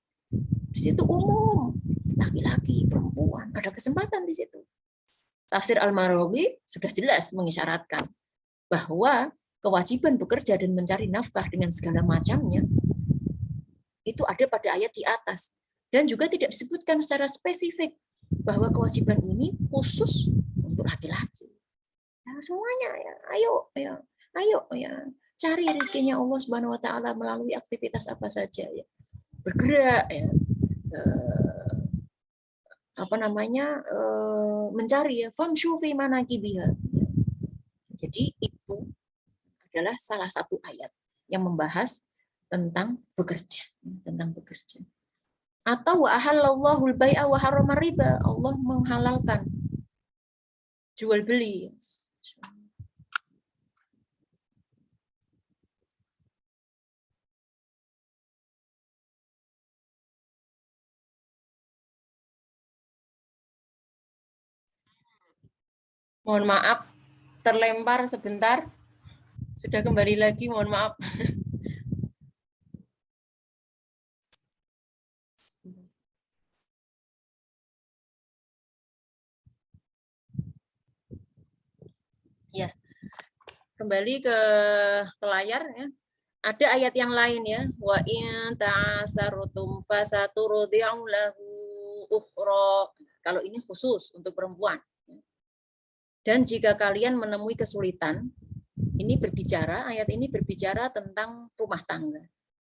Di situ umum, laki-laki, perempuan, ada kesempatan di situ. Tafsir Al-Marawi sudah jelas mengisyaratkan bahwa kewajiban bekerja dan mencari nafkah dengan segala macamnya itu ada pada ayat di atas, dan juga tidak disebutkan secara spesifik bahwa kewajiban ini khusus untuk laki-laki. Ya, semuanya ya, ayo cari rezekinya Allah Subhanahu wa taala melalui aktivitas apa saja ya. Bergerak ya. Mencari ya, famshu fi manakibiha. Jadi itu adalah salah satu ayat yang membahas tentang bekerja, Atau wa ahallallahu al-bai'a wa harrama riba. Allah menghalalkan jual beli. Mohon maaf, terlempar sebentar. Sudah kembali lagi, mohon maaf. Ya, kembali ke layar ya. Ada ayat yang lain ya. Wa in ta'asarutum fasaturdi'u lahu ukhra. Kalau ini khusus untuk perempuan. Dan jika kalian menemui kesulitan, ayat ini berbicara tentang rumah tangga.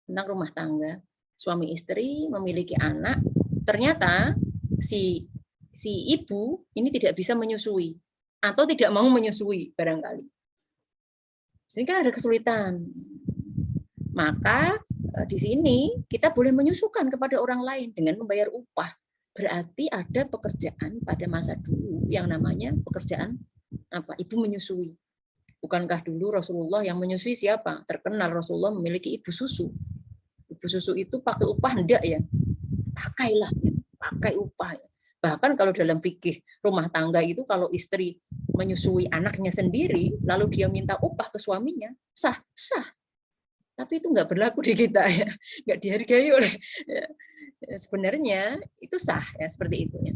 Tentang rumah tangga. Suami istri memiliki anak, ternyata si ibu ini tidak bisa menyusui atau tidak mau menyusui barangkali. Sehingga ada kesulitan. Maka di sini kita boleh menyusukan kepada orang lain dengan membayar upah. Berarti ada pekerjaan pada masa dulu yang namanya pekerjaan ibu menyusui. Bukankah dulu Rasulullah yang menyusui siapa? Terkenal Rasulullah memiliki ibu susu. Ibu susu itu pakai upah enggak ya? Pakai upah. Bahkan kalau dalam fikih rumah tangga itu kalau istri menyusui anaknya sendiri lalu dia minta upah ke suaminya, sah. Tapi itu nggak berlaku di kita ya, nggak dihargai oleh ya. Sebenarnya itu sah ya seperti itu ya.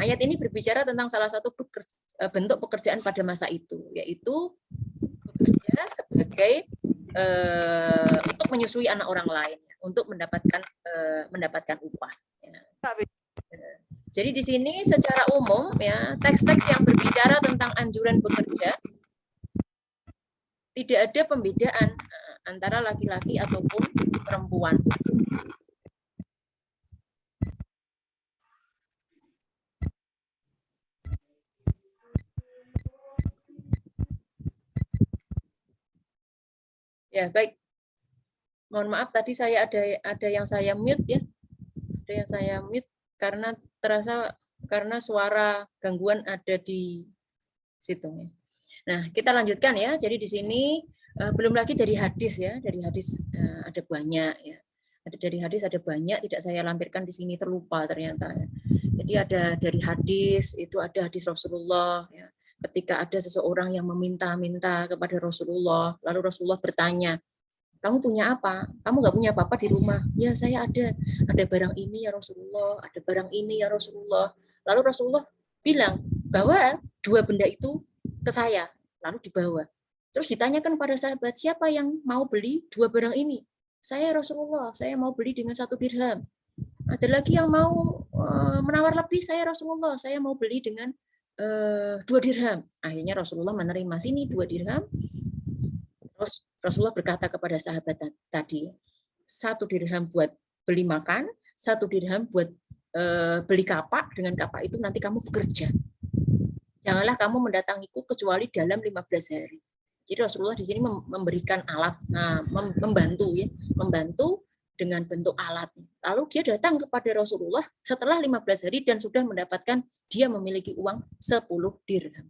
Ayat ini berbicara tentang salah satu bentuk pekerjaan pada masa itu, yaitu bekerja sebagai untuk menyusui anak orang lain, untuk mendapatkan upah. Ya. Jadi di sini secara umum ya teks-teks yang berbicara tentang anjuran bekerja tidak ada pembedaan antara laki-laki ataupun perempuan. Ya, baik. Mohon maaf tadi saya ada yang saya mute ya. Ada yang saya mute karena suara gangguan ada di situ ya. Nah, kita lanjutkan ya. Jadi di sini belum lagi dari hadis ya. Dari hadis ada banyak ya. Dari hadis ada banyak, tidak saya lampirkan di sini, terlupa ternyata ya. Jadi ada dari hadis, itu ada hadis Rasulullah ya. Ketika ada seseorang yang meminta-minta kepada Rasulullah, lalu Rasulullah bertanya, kamu punya apa? Kamu nggak punya apa-apa di rumah? Ya saya ada barang ini ya Rasulullah, ada barang ini ya Rasulullah. Lalu Rasulullah bilang, bawa dua benda itu ke saya, lalu dibawa. Terus ditanyakan pada sahabat, siapa yang mau beli dua barang ini? Saya Rasulullah, saya mau beli dengan 1 dirham. Ada lagi yang mau menawar lebih, saya Rasulullah, saya mau beli dengan 2 dirham. Akhirnya Rasulullah menerima sini 2 dirham. Terus Rasulullah berkata kepada sahabat tadi, 1 dirham buat beli makan, 1 dirham buat beli kapak, dengan kapak itu nanti kamu bekerja. Janganlah kamu mendatangiku kecuali dalam 15 hari. Jadi Rasulullah di sini memberikan alat, membantu dengan bentuk alat. Lalu dia datang kepada Rasulullah setelah 15 hari dan sudah mendapatkan dia memiliki uang 10 dirham.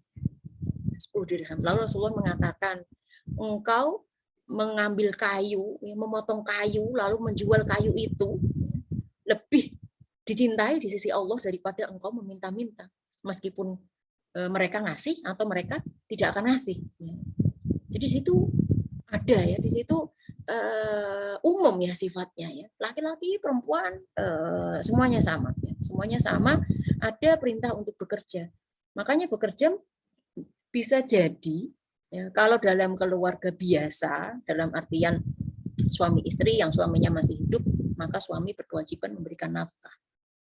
10 dirham. Lalu Rasulullah mengatakan, engkau mengambil kayu, memotong kayu, lalu menjual kayu itu lebih dicintai di sisi Allah daripada engkau meminta-minta. Meskipun mereka ngasih atau mereka tidak akan ngasih. Jadi di situ ada ya, di situ umum ya sifatnya ya. Laki-laki, perempuan semuanya sama. Ya. Semuanya sama, ada perintah untuk bekerja. Makanya bekerja bisa jadi ya, kalau dalam keluarga biasa, dalam artian suami istri yang suaminya masih hidup, maka suami berkewajiban memberikan nafkah.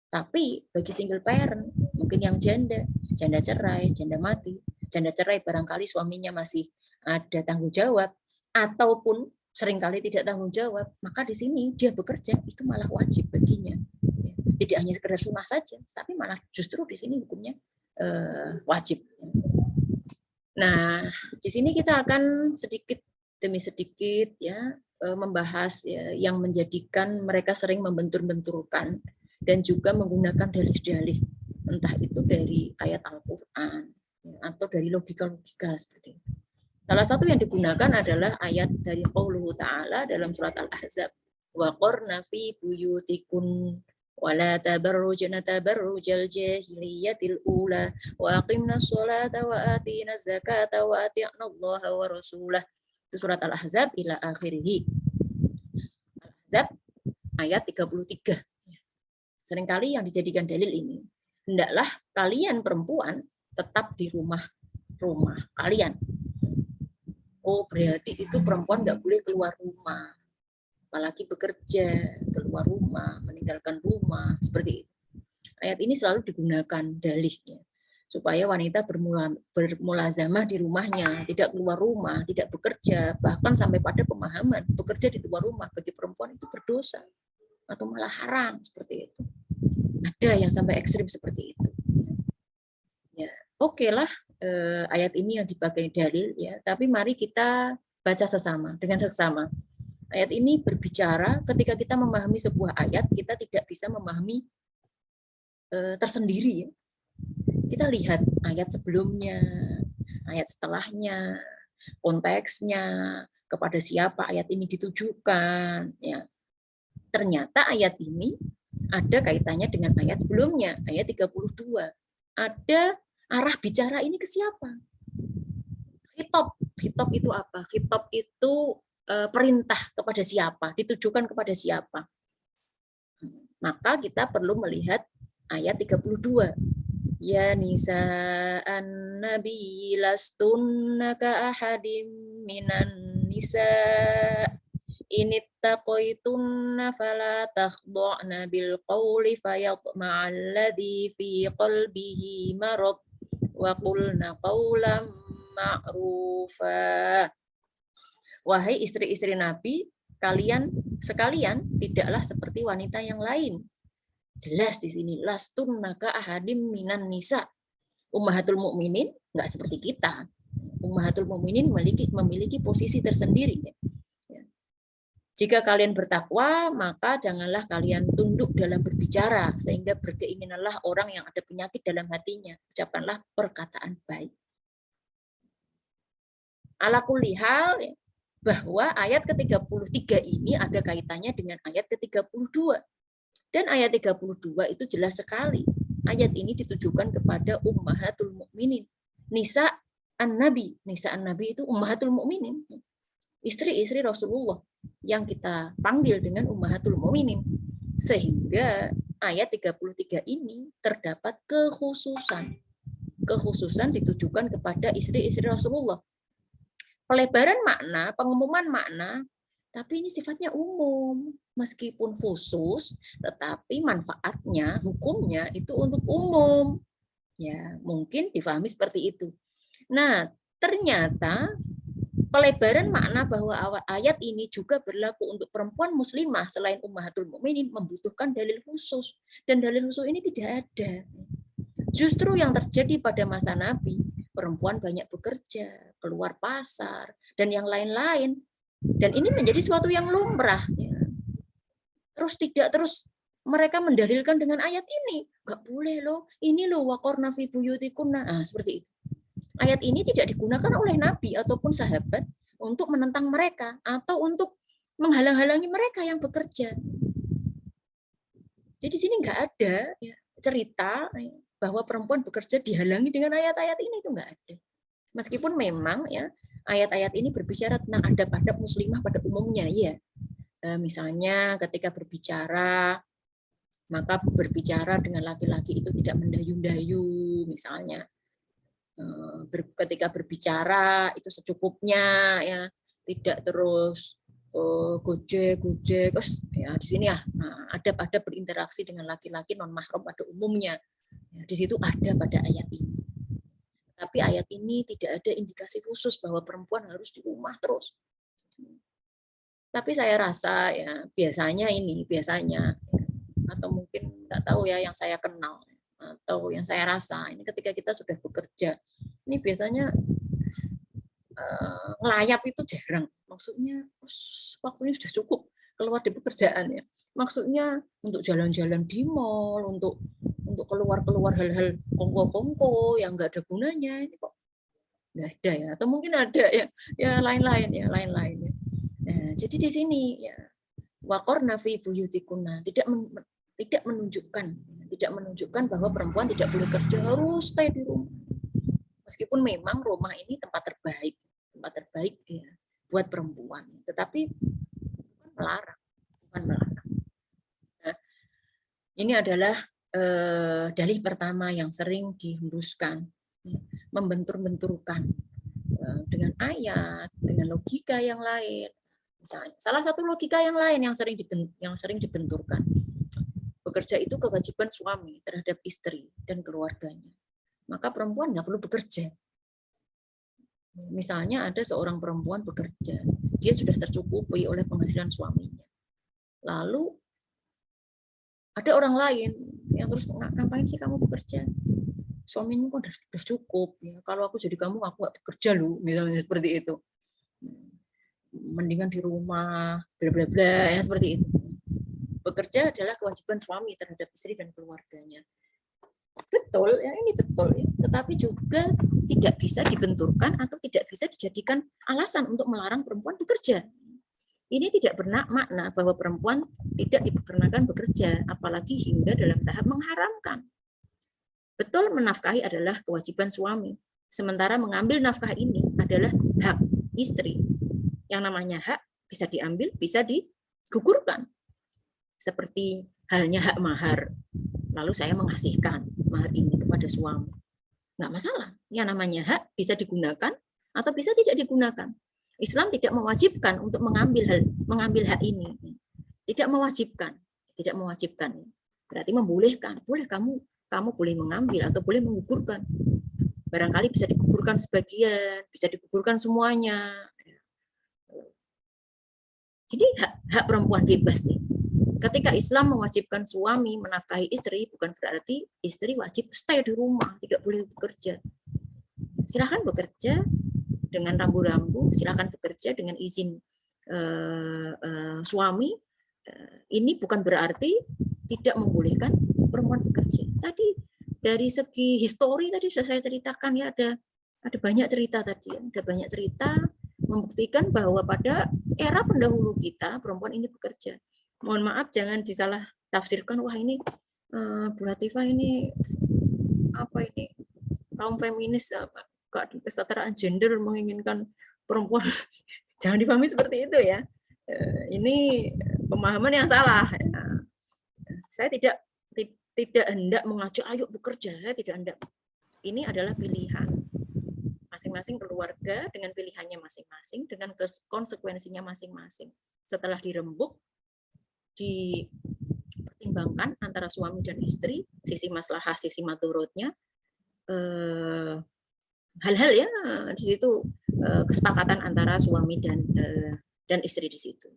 Tapi bagi single parent, mungkin yang janda cerai, janda mati, janda cerai barangkali suaminya masih ada tanggung jawab, ataupun seringkali tidak tanggung jawab, maka di sini dia bekerja itu malah wajib baginya. Tidak hanya sekedar sunnah saja, tapi malah justru di sini hukumnya wajib. Nah, di sini kita akan sedikit demi sedikit ya membahas ya, yang menjadikan mereka sering membentur-benturkan dan juga menggunakan dalih-dalih, entah itu dari ayat Al-Quran atau dari logika-logika seperti itu. Salah satu yang digunakan adalah ayat dari Qauluhu Ta'ala dalam surat Al-Ahzab. Wa qarna fi buyutikun wa la tabarrujna tabarrujal jahiliyatil ula wa aqimna sholata wa atina zakata wa ati'na Allaha wa rasulah. Itu surat Al-Ahzab ila akhirih. Al-Ahzab ayat 33. Seringkali yang dijadikan dalil ini, hendaklah kalian perempuan tetap di rumah kalian. Oh, berarti itu perempuan nggak boleh keluar rumah, apalagi bekerja, keluar rumah, meninggalkan rumah, seperti itu. Ayat ini selalu digunakan dalihnya, supaya wanita bermulazamah di rumahnya, tidak keluar rumah, tidak bekerja, bahkan sampai pada pemahaman bekerja di luar rumah bagi perempuan itu berdosa, atau malah haram, seperti itu. Ada yang sampai ekstrim seperti itu. Ya, oke lah. Ayat ini yang dipakai dalil ya, tapi mari kita baca dengan seksama. Ayat ini berbicara ketika kita memahami sebuah ayat, kita tidak bisa memahami tersendiri ya. Kita lihat ayat sebelumnya, ayat setelahnya, konteksnya, kepada siapa ayat ini ditujukan ya. Ternyata ayat ini ada kaitannya dengan ayat sebelumnya, ayat 32. Ada arah bicara ini ke siapa? Khitab itu apa? Khitab itu perintah kepada siapa? Ditujukan kepada siapa? Maka kita perlu melihat ayat 32. Ya nisa'an nabi lastunna ka ahadim minan nisa' inittaqaitunna fala takhda'na bil qawli fayatma'alladzi fi qalbihi marad wa qulna qawlan ma'rufa. Wahai istri-istri Nabi, kalian sekalian tidaklah seperti wanita yang lain. Jelas di sini lastunna ka ahadim minan nisa. Ummahatul mukminin enggak seperti kita. Ummahatul mukminin memiliki posisi tersendiri. Jika kalian bertakwa, maka janganlah kalian tunduk dalam berbicara, sehingga berkeinginanlah orang yang ada penyakit dalam hatinya. Ucapkanlah perkataan baik. Ala kulli hal, bahwa ayat ke-33 ini ada kaitannya dengan ayat ke-32. Dan ayat 32 itu jelas sekali. Ayat ini ditujukan kepada ummahatul mukminin. Nisa an-nabi. Nisa an-nabi itu ummahatul mukminin. Istri-istri Rasulullah yang kita panggil dengan ummahatul mukminin. Sehingga ayat 33 ini terdapat kekhususan. Kekhususan ditujukan kepada istri-istri Rasulullah. Pelebaran makna, pengumuman makna, tapi ini sifatnya umum. Meskipun khusus, tetapi manfaatnya, hukumnya itu untuk umum. Ya, mungkin difahami seperti itu. Nah, ternyata pelebaran makna bahwa ayat ini juga berlaku untuk perempuan muslimah selain ummahatul mukminin membutuhkan dalil khusus. Dan dalil khusus ini tidak ada. Justru yang terjadi pada masa Nabi, perempuan banyak bekerja, keluar pasar, dan yang lain-lain. Dan ini menjadi suatu yang lumrah. Terus tidak terus mereka mendalilkan dengan ayat ini. Nggak boleh loh, ini loh waqorna fi buyutikunna. Nah, seperti itu. Ayat ini tidak digunakan oleh Nabi ataupun sahabat untuk menentang mereka atau untuk menghalang-halangi mereka yang bekerja. Jadi sini nggak ada ya, cerita bahwa perempuan bekerja dihalangi dengan ayat-ayat ini, itu nggak ada. Meskipun memang ya ayat-ayat ini berbicara tentang adab-adab muslimah pada umumnya, ya. Misalnya ketika berbicara, maka berbicara dengan laki-laki itu tidak mendayu-dayu, misalnya. Ketika berbicara itu secukupnya, ya, tidak terus gojek, terus ya di sini ya adab-adab berinteraksi dengan laki-laki non mahram pada umumnya. Ya, di situ ada pada ayat ini. Tapi ayat ini tidak ada indikasi khusus bahwa perempuan harus di rumah terus. Tapi saya rasa ya biasanya atau mungkin nggak tahu ya yang saya kenal atau yang saya rasa ini ketika kita sudah bekerja ini biasanya ngelayap itu jarang. Maksudnya waktunya sudah cukup keluar di pekerjaan ya. Maksudnya untuk jalan-jalan di mall, untuk keluar hal-hal kongko-kongko yang nggak ada gunanya ini kok nggak ada ya. Atau mungkin ada ya lain-lain ya. Nah, jadi di sini ya waqorna fi buyutikunna tidak menunjukkan bahwa perempuan tidak boleh kerja, harus stay di rumah. Meskipun memang rumah ini tempat terbaik ya buat perempuan, tetapi bukan melarang. Nah, ini adalah dalih pertama yang sering dihembuskan, membentur-benturkan dengan ayat, dengan logika yang lain. Misalnya, salah satu logika yang lain yang sering dibenturkan. Bekerja itu kewajiban suami terhadap istri dan keluarganya. Maka perempuan nggak perlu bekerja. Misalnya ada seorang perempuan bekerja, dia sudah tercukupi oleh penghasilan suaminya. Lalu ada orang lain yang terus, ngapain sih kamu bekerja? Suamimu kok udah cukup. Ya, kalau aku jadi kamu, aku nggak bekerja loh, misalnya seperti itu. Mendingan di rumah, bla bla bla, ya seperti itu. Bekerja adalah kewajiban suami terhadap istri dan keluarganya. Betul, ya ini betul. Ya. Tetapi juga tidak bisa dibenturkan atau tidak bisa dijadikan alasan untuk melarang perempuan bekerja. Ini tidak bermakna bahwa perempuan tidak diperkenakan bekerja, apalagi hingga dalam tahap mengharamkan. Betul, menafkahi adalah kewajiban suami. Sementara mengambil nafkah ini adalah hak istri. Yang namanya hak bisa diambil, bisa digugurkan. Seperti halnya hak mahar. Lalu saya mengasihkan mahar ini kepada suami. Nggak masalah. Yang namanya hak bisa digunakan atau bisa tidak digunakan. Islam tidak mewajibkan untuk mengambil hak ini. Tidak mewajibkan. Berarti membolehkan. Boleh kamu boleh mengambil atau boleh menggugurkan. Barangkali bisa digugurkan sebagian, bisa digugurkan semuanya. Jadi hak perempuan bebas nih. Ketika Islam mewajibkan suami menafkahi istri, bukan berarti istri wajib stay di rumah, tidak boleh bekerja. Silakan bekerja dengan rambu-rambu, silakan bekerja dengan izin suami. Ini bukan berarti tidak membolehkan perempuan bekerja. Tadi dari segi histori tadi sudah saya ceritakan ya, ada banyak cerita tadi, ada banyak cerita membuktikan bahwa pada era pendahulu kita perempuan ini bekerja. Mohon maaf jangan disalah tafsirkan, wah ini Bu Latifah ini apa ini kaum feminis kesetaraan gender menginginkan perempuan. Jangan dipahami seperti itu ya. Ini pemahaman yang salah. Saya tidak hendak mengajak ayo bekerja, saya tidak hendak. Ini adalah pilihan masing-masing keluarga dengan pilihannya masing-masing, dengan konsekuensinya masing-masing. Setelah dirembuk, dipertimbangkan antara suami dan istri, sisi maslahah, sisi madorotnya, hal-hal ya di situ kesepakatan antara suami dan istri di situ.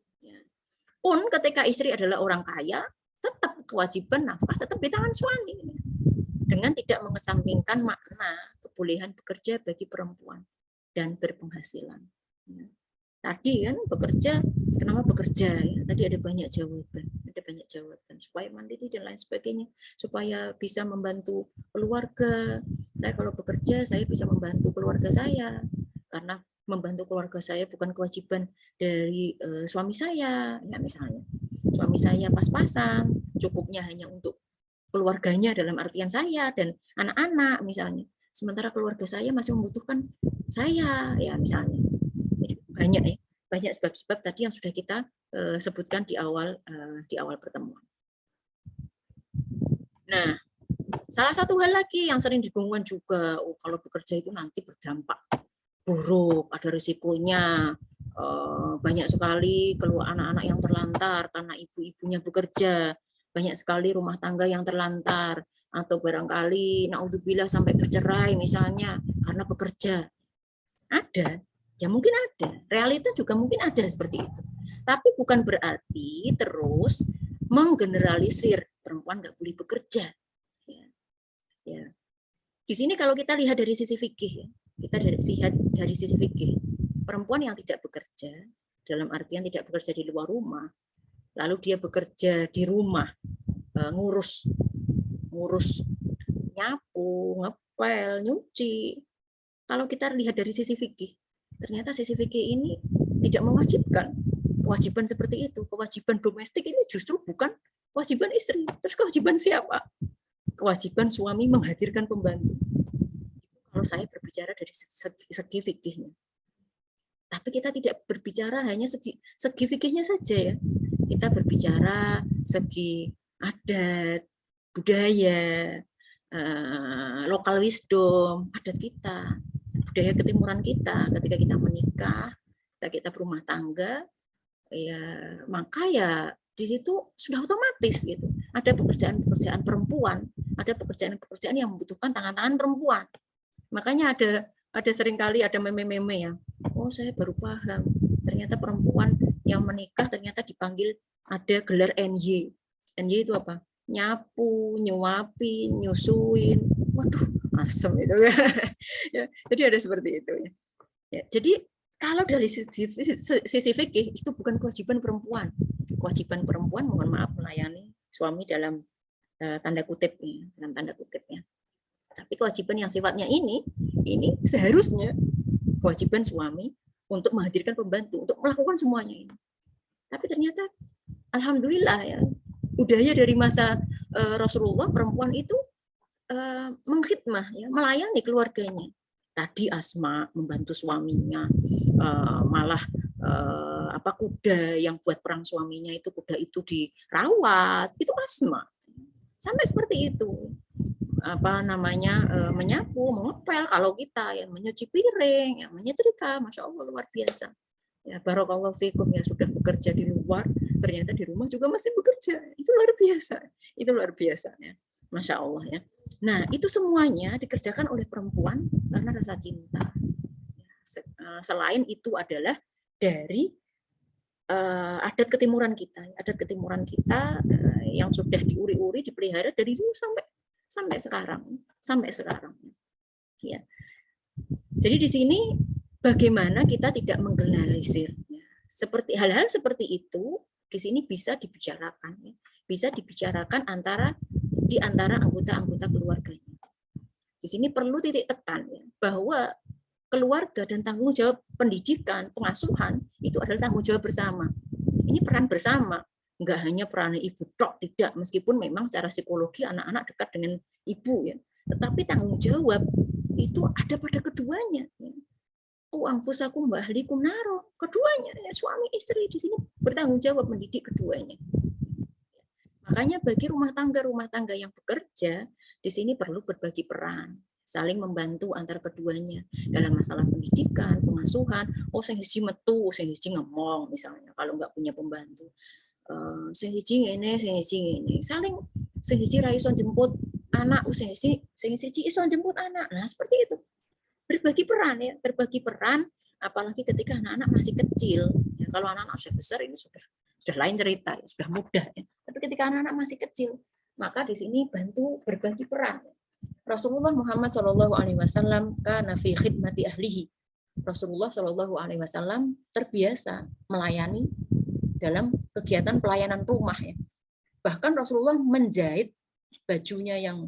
Pun ketika istri adalah orang kaya, tetap kewajiban nafkah tetap di tangan suami. Dengan tidak mengesampingkan makna kebolehan bekerja bagi perempuan dan berpenghasilan. Tadi kan bekerja, kenapa bekerja? Ya, tadi ada banyak jawaban. Ada banyak jawaban, supaya mandiri dan lain sebagainya, supaya bisa membantu keluarga. Saya kalau bekerja, saya bisa membantu keluarga saya, karena membantu keluarga saya bukan kewajiban dari suami saya, ya misalnya. Suami saya pas-pasan, cukupnya hanya untuk keluarganya dalam artian saya dan anak-anak misalnya. Sementara keluarga saya masih membutuhkan saya, ya misalnya. Jadi banyak ya, banyak sebab-sebab tadi yang sudah kita sebutkan di awal pertemuan. Nah, salah satu hal lagi yang sering dibingungkan juga, kalau bekerja itu nanti berdampak buruk, ada risikonya, banyak sekali keluar anak-anak yang terlantar karena ibu-ibunya bekerja, banyak sekali rumah tangga yang terlantar, atau barangkali naudzubillah sampai bercerai misalnya karena bekerja. Ada, ya mungkin ada, realitas juga mungkin ada seperti itu. Tapi bukan berarti terus menggeneralisir perempuan nggak boleh bekerja. Ya. Di sini kalau kita lihat dari sisi fikih, ya, kita lihat dari sisi fikih, perempuan yang tidak bekerja, dalam artian tidak bekerja di luar rumah, lalu dia bekerja di rumah, ngurus nyapu, ngepel, nyuci. Kalau kita lihat dari sisi fikih, ternyata sisi fikih ini tidak mewajibkan kewajiban seperti itu. Kewajiban domestik ini justru bukan kewajiban istri. Terus kewajiban siapa? Kewajiban suami menghadirkan pembantu. Kalau saya berbicara dari segi fikihnya. Tapi kita tidak berbicara hanya segi fikihnya saja ya. Kita berbicara segi adat, budaya, lokal wisdom, adat kita, budaya ketimuran kita ketika kita menikah, ketika kita berumah tangga, ya maka ya di situ sudah otomatis gitu. Ada pekerjaan-pekerjaan perempuan, ada pekerjaan-pekerjaan yang membutuhkan tangan-tangan perempuan. Makanya ada seringkali ada meme-meme ya. Oh, saya baru paham. Ternyata perempuan yang menikah ternyata dipanggil ada gelar NY. NY itu apa? Nyapu, nyuapin, nyusuin. Waduh, asem itu ya. Jadi ada seperti itu ya. Ya, jadi kalau dari sisi fikih itu bukan kewajiban perempuan. Kewajiban perempuan mohon maaf melayani suami dalam tanda kutip ya. Tapi kewajiban yang sifatnya ini seharusnya kewajiban suami untuk menghadirkan pembantu, untuk melakukan semuanya ini. Tapi ternyata alhamdulillah ya, budaya dari masa Rasulullah, perempuan itu mengkhidmah ya, melayani keluarganya. Tadi Asma membantu suaminya, malah kuda yang buat perang suaminya itu, kuda itu dirawat, itu Asma. Sampai seperti itu. Menyapu, mengepel, kalau kita ya menyuci piring, ya menyetrika, masya Allah luar biasa. Ya barakallahu fikum ya, sudah bekerja di luar, ternyata di rumah juga masih bekerja, itu luar biasa ya, masya Allah ya. Nah itu semuanya dikerjakan oleh perempuan karena rasa cinta. Selain itu adalah dari adat ketimuran kita yang sudah diuri-uri, dipelihara dari dulu sampai sekarang. Ya. Jadi di sini bagaimana kita tidak menggeneralisir. Seperti hal-hal seperti itu di sini bisa dibicarakan, ya. Bisa dibicarakan di antara anggota-anggota keluarganya. Di sini perlu titik tekan ya, bahwa keluarga dan tanggung jawab pendidikan, pengasuhan itu adalah tanggung jawab bersama. Ini peran bersama. Enggak hanya peran ibu tok, tidak, meskipun memang secara psikologi anak-anak dekat dengan ibu ya, tetapi tanggung jawab itu ada pada keduanya ya. Anfusakum wa ahlikum naro, keduanya ya, suami istri di sini bertanggung jawab mendidik keduanya. Makanya bagi rumah tangga yang bekerja di sini perlu berbagi peran, saling membantu antar keduanya dalam masalah pendidikan, pengasuhan. Sing siji metu, sing siji ngomong misalnya kalau nggak punya pembantu. Sing siji ngene, saling, sing siji ra iso jemput anak, sing siji iso jemput anak. Nah, seperti itu. Berbagi peran, apalagi ketika anak-anak masih kecil. Ya, kalau anak-anak sudah besar ini sudah lain cerita, ya, sudah mudah ya. Tapi ketika anak-anak masih kecil, maka di sini bantu berbagi peran. Rasulullah Muhammad SAW kana fi khidmati ahlihi. Rasulullah SAW terbiasa melayani dalam kegiatan pelayanan rumah ya. Bahkan Rasulullah menjahit bajunya yang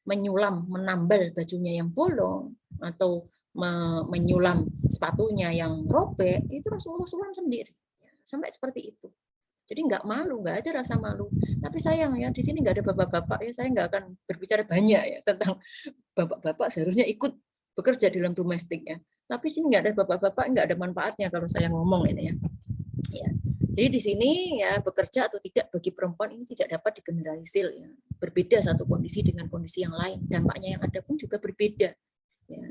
menyulam, menambal bajunya yang bolong, atau menyulam sepatunya yang robek, itu Rasulullah sulam sendiri. Sampai seperti itu. Jadi nggak malu, nggak ada rasa malu. Tapi sayang ya, di sini nggak ada bapak-bapak ya, saya nggak akan berbicara banyak ya tentang bapak-bapak seharusnya ikut bekerja dalam domestik ya. Tapi sini nggak ada bapak-bapak, nggak ada manfaatnya kalau saya ngomong ini ya. Ya. Jadi di sini ya bekerja atau tidak bagi perempuan ini tidak dapat digeneralisir ya. Berbeda satu kondisi dengan kondisi yang lain. Dampaknya yang ada pun juga berbeda. Ya.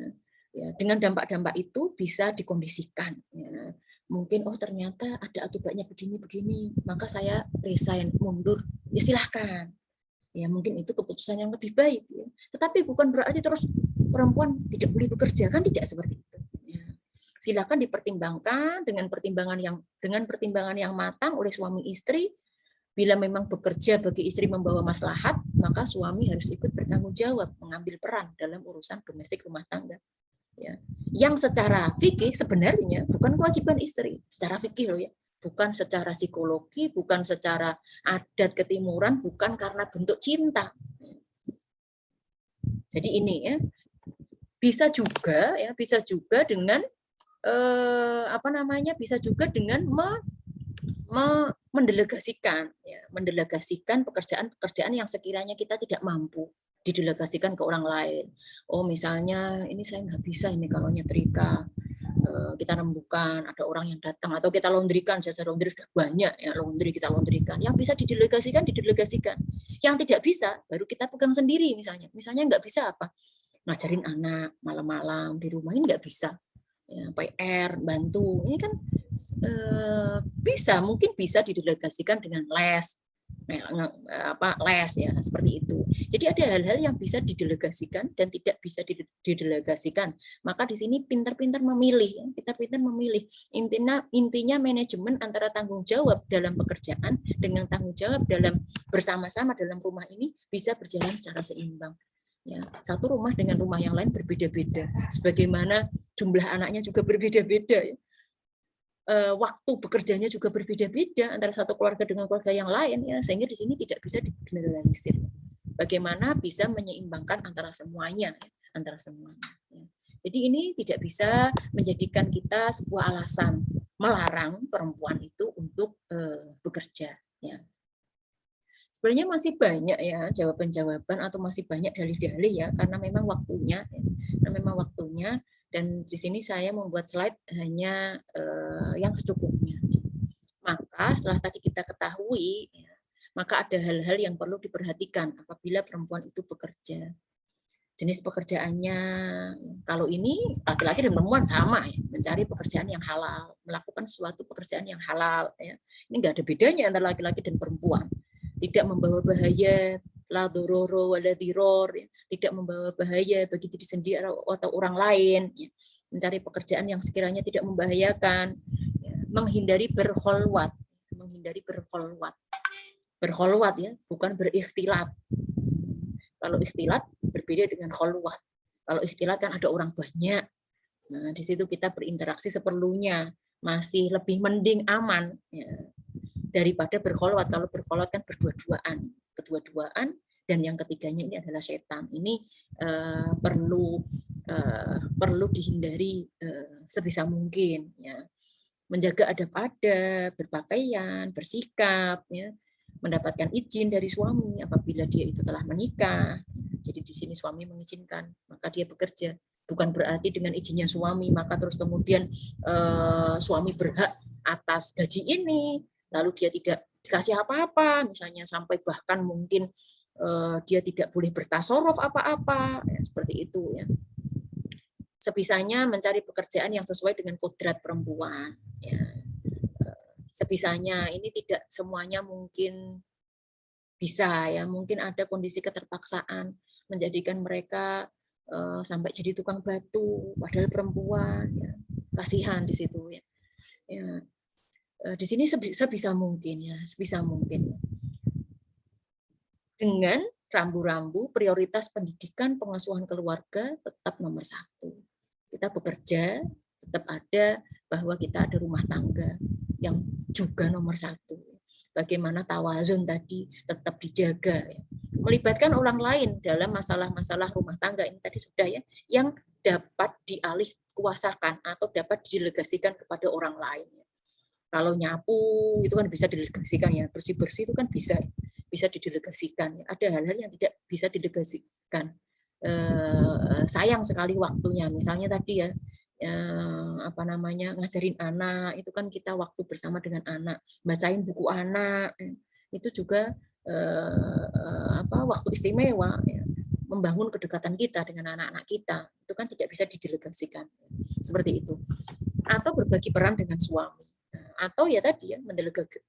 Ya, dengan dampak-dampak itu bisa dikondisikan. Ya. Mungkin ternyata ada akibatnya begini-begini, maka saya resign, mundur. Ya silahkan. Ya mungkin itu keputusan yang lebih baik. Ya. Tetapi bukan berarti terus perempuan tidak boleh bekerja, kan tidak seperti itu. Ya. Silakan dipertimbangkan dengan pertimbangan yang matang oleh suami istri. Bila memang bekerja bagi istri membawa maslahat, maka suami harus ikut bertanggung jawab, mengambil peran dalam urusan domestik rumah tangga. Ya. Yang secara fikih sebenarnya bukan kewajiban istri, secara fikih loh ya, bukan secara psikologi, bukan secara adat ketimuran, bukan karena bentuk cinta. Jadi ini ya bisa juga dengan bisa juga dengan mendelegasikan pekerjaan yang sekiranya kita tidak mampu, didelegasikan ke orang lain. Misalnya ini saya nggak bisa ini kalau nyetrika, kita rembukan, ada orang yang datang, atau kita laundrykan, jasa laundry sudah banyak ya, laundry kita laundrykan. Yang bisa didelegasikan, yang tidak bisa baru kita pegang sendiri. Misalnya nggak bisa apa, ngajarin anak malam-malam di rumah, ini nggak bisa ya, PR bantu, ini kan mungkin bisa didelegasikan dengan les ya, seperti itu. Jadi ada hal-hal yang bisa didelegasikan dan tidak bisa didelegasikan. Maka di sini pintar-pintar memilih. Intinya manajemen antara tanggung jawab dalam pekerjaan dengan tanggung jawab dalam bersama-sama dalam rumah ini bisa berjalan secara seimbang. Ya, satu rumah dengan rumah yang lain berbeda-beda. Sebagaimana jumlah anaknya juga berbeda-beda ya. Waktu bekerjanya juga berbeda-beda antara satu keluarga dengan keluarga yang lain ya, sehingga di sini tidak bisa digeneralisir. Bagaimana bisa menyeimbangkan antara semuanya ya. Jadi ini tidak bisa menjadikan kita sebuah alasan melarang perempuan itu untuk bekerja ya. Sebenarnya masih banyak ya jawaban-jawaban atau masih banyak dalih-dalih ya, karena memang waktunya dan di sini saya membuat slide hanya yang secukupnya. Maka setelah tadi kita ketahui, ya, maka ada hal-hal yang perlu diperhatikan apabila perempuan itu bekerja. Jenis pekerjaannya, kalau ini laki-laki dan perempuan sama ya, mencari pekerjaan yang halal, melakukan suatu pekerjaan yang halal. Ya. Ini nggak ada bedanya antara laki-laki dan perempuan. Tidak membawa bahaya, la dororo wala diror, ya. Tidak membawa bahaya bagi diri sendiri atau orang lain, ya. Mencari pekerjaan yang sekiranya tidak membahayakan, ya. Menghindari berkholwat, berkholwat ya, bukan berikhtilat. Kalau ikhtilat berbeda dengan kholwat. Kalau ikhtilat kan ada orang banyak, nah di situ kita berinteraksi seperlunya, masih lebih mending aman, ya, daripada berkholwat. Kalau berkholwat kan berdua-duaan, dan yang ketiganya ini adalah setan. Ini perlu dihindari sebisa mungkin ya. Menjaga adab-adab, berpakaian, bersikap ya, mendapatkan izin dari suami apabila dia itu telah menikah. Jadi di sini suami mengizinkan, maka dia bekerja. Bukan berarti dengan izinnya suami maka terus kemudian suami berhak atas gaji ini, lalu dia tidak dikasih apa-apa, misalnya sampai bahkan mungkin dia tidak boleh bertasarruf apa-apa, ya, seperti itu ya. Sebisanya mencari pekerjaan yang sesuai dengan kodrat perempuan. Ya. Sebisanya, ini tidak semuanya mungkin bisa ya, mungkin ada kondisi keterpaksaan menjadikan mereka sampai jadi tukang batu, padahal perempuan, ya. Kasihan di situ ya. Ya. Di sini sebisa mungkin ya, sebisa mungkin. Dengan rambu-rambu prioritas pendidikan, pengasuhan keluarga tetap nomor 1. Kita bekerja, tetap ada bahwa kita ada rumah tangga yang juga nomor 1. bagaimana tawazun tadi tetap dijaga, ya. Melibatkan orang lain dalam masalah-masalah rumah tangga ini tadi sudah ya, yang dapat dialih kuasakan atau dapat didelegasikan kepada orang lain. Kalau nyapu itu kan bisa didelegasikan ya, bersih-bersih itu kan bisa didelegasikan. Ada hal-hal yang tidak bisa didelegasikan. Sayang sekali waktunya, misalnya tadi ya, apa namanya, ngajarin anak itu kan kita waktu bersama dengan anak, bacain buku anak itu juga waktu istimewa ya. Membangun kedekatan kita dengan anak-anak kita itu kan tidak bisa didelegasikan seperti itu, atau berbagi peran dengan suami, atau ya tadi ya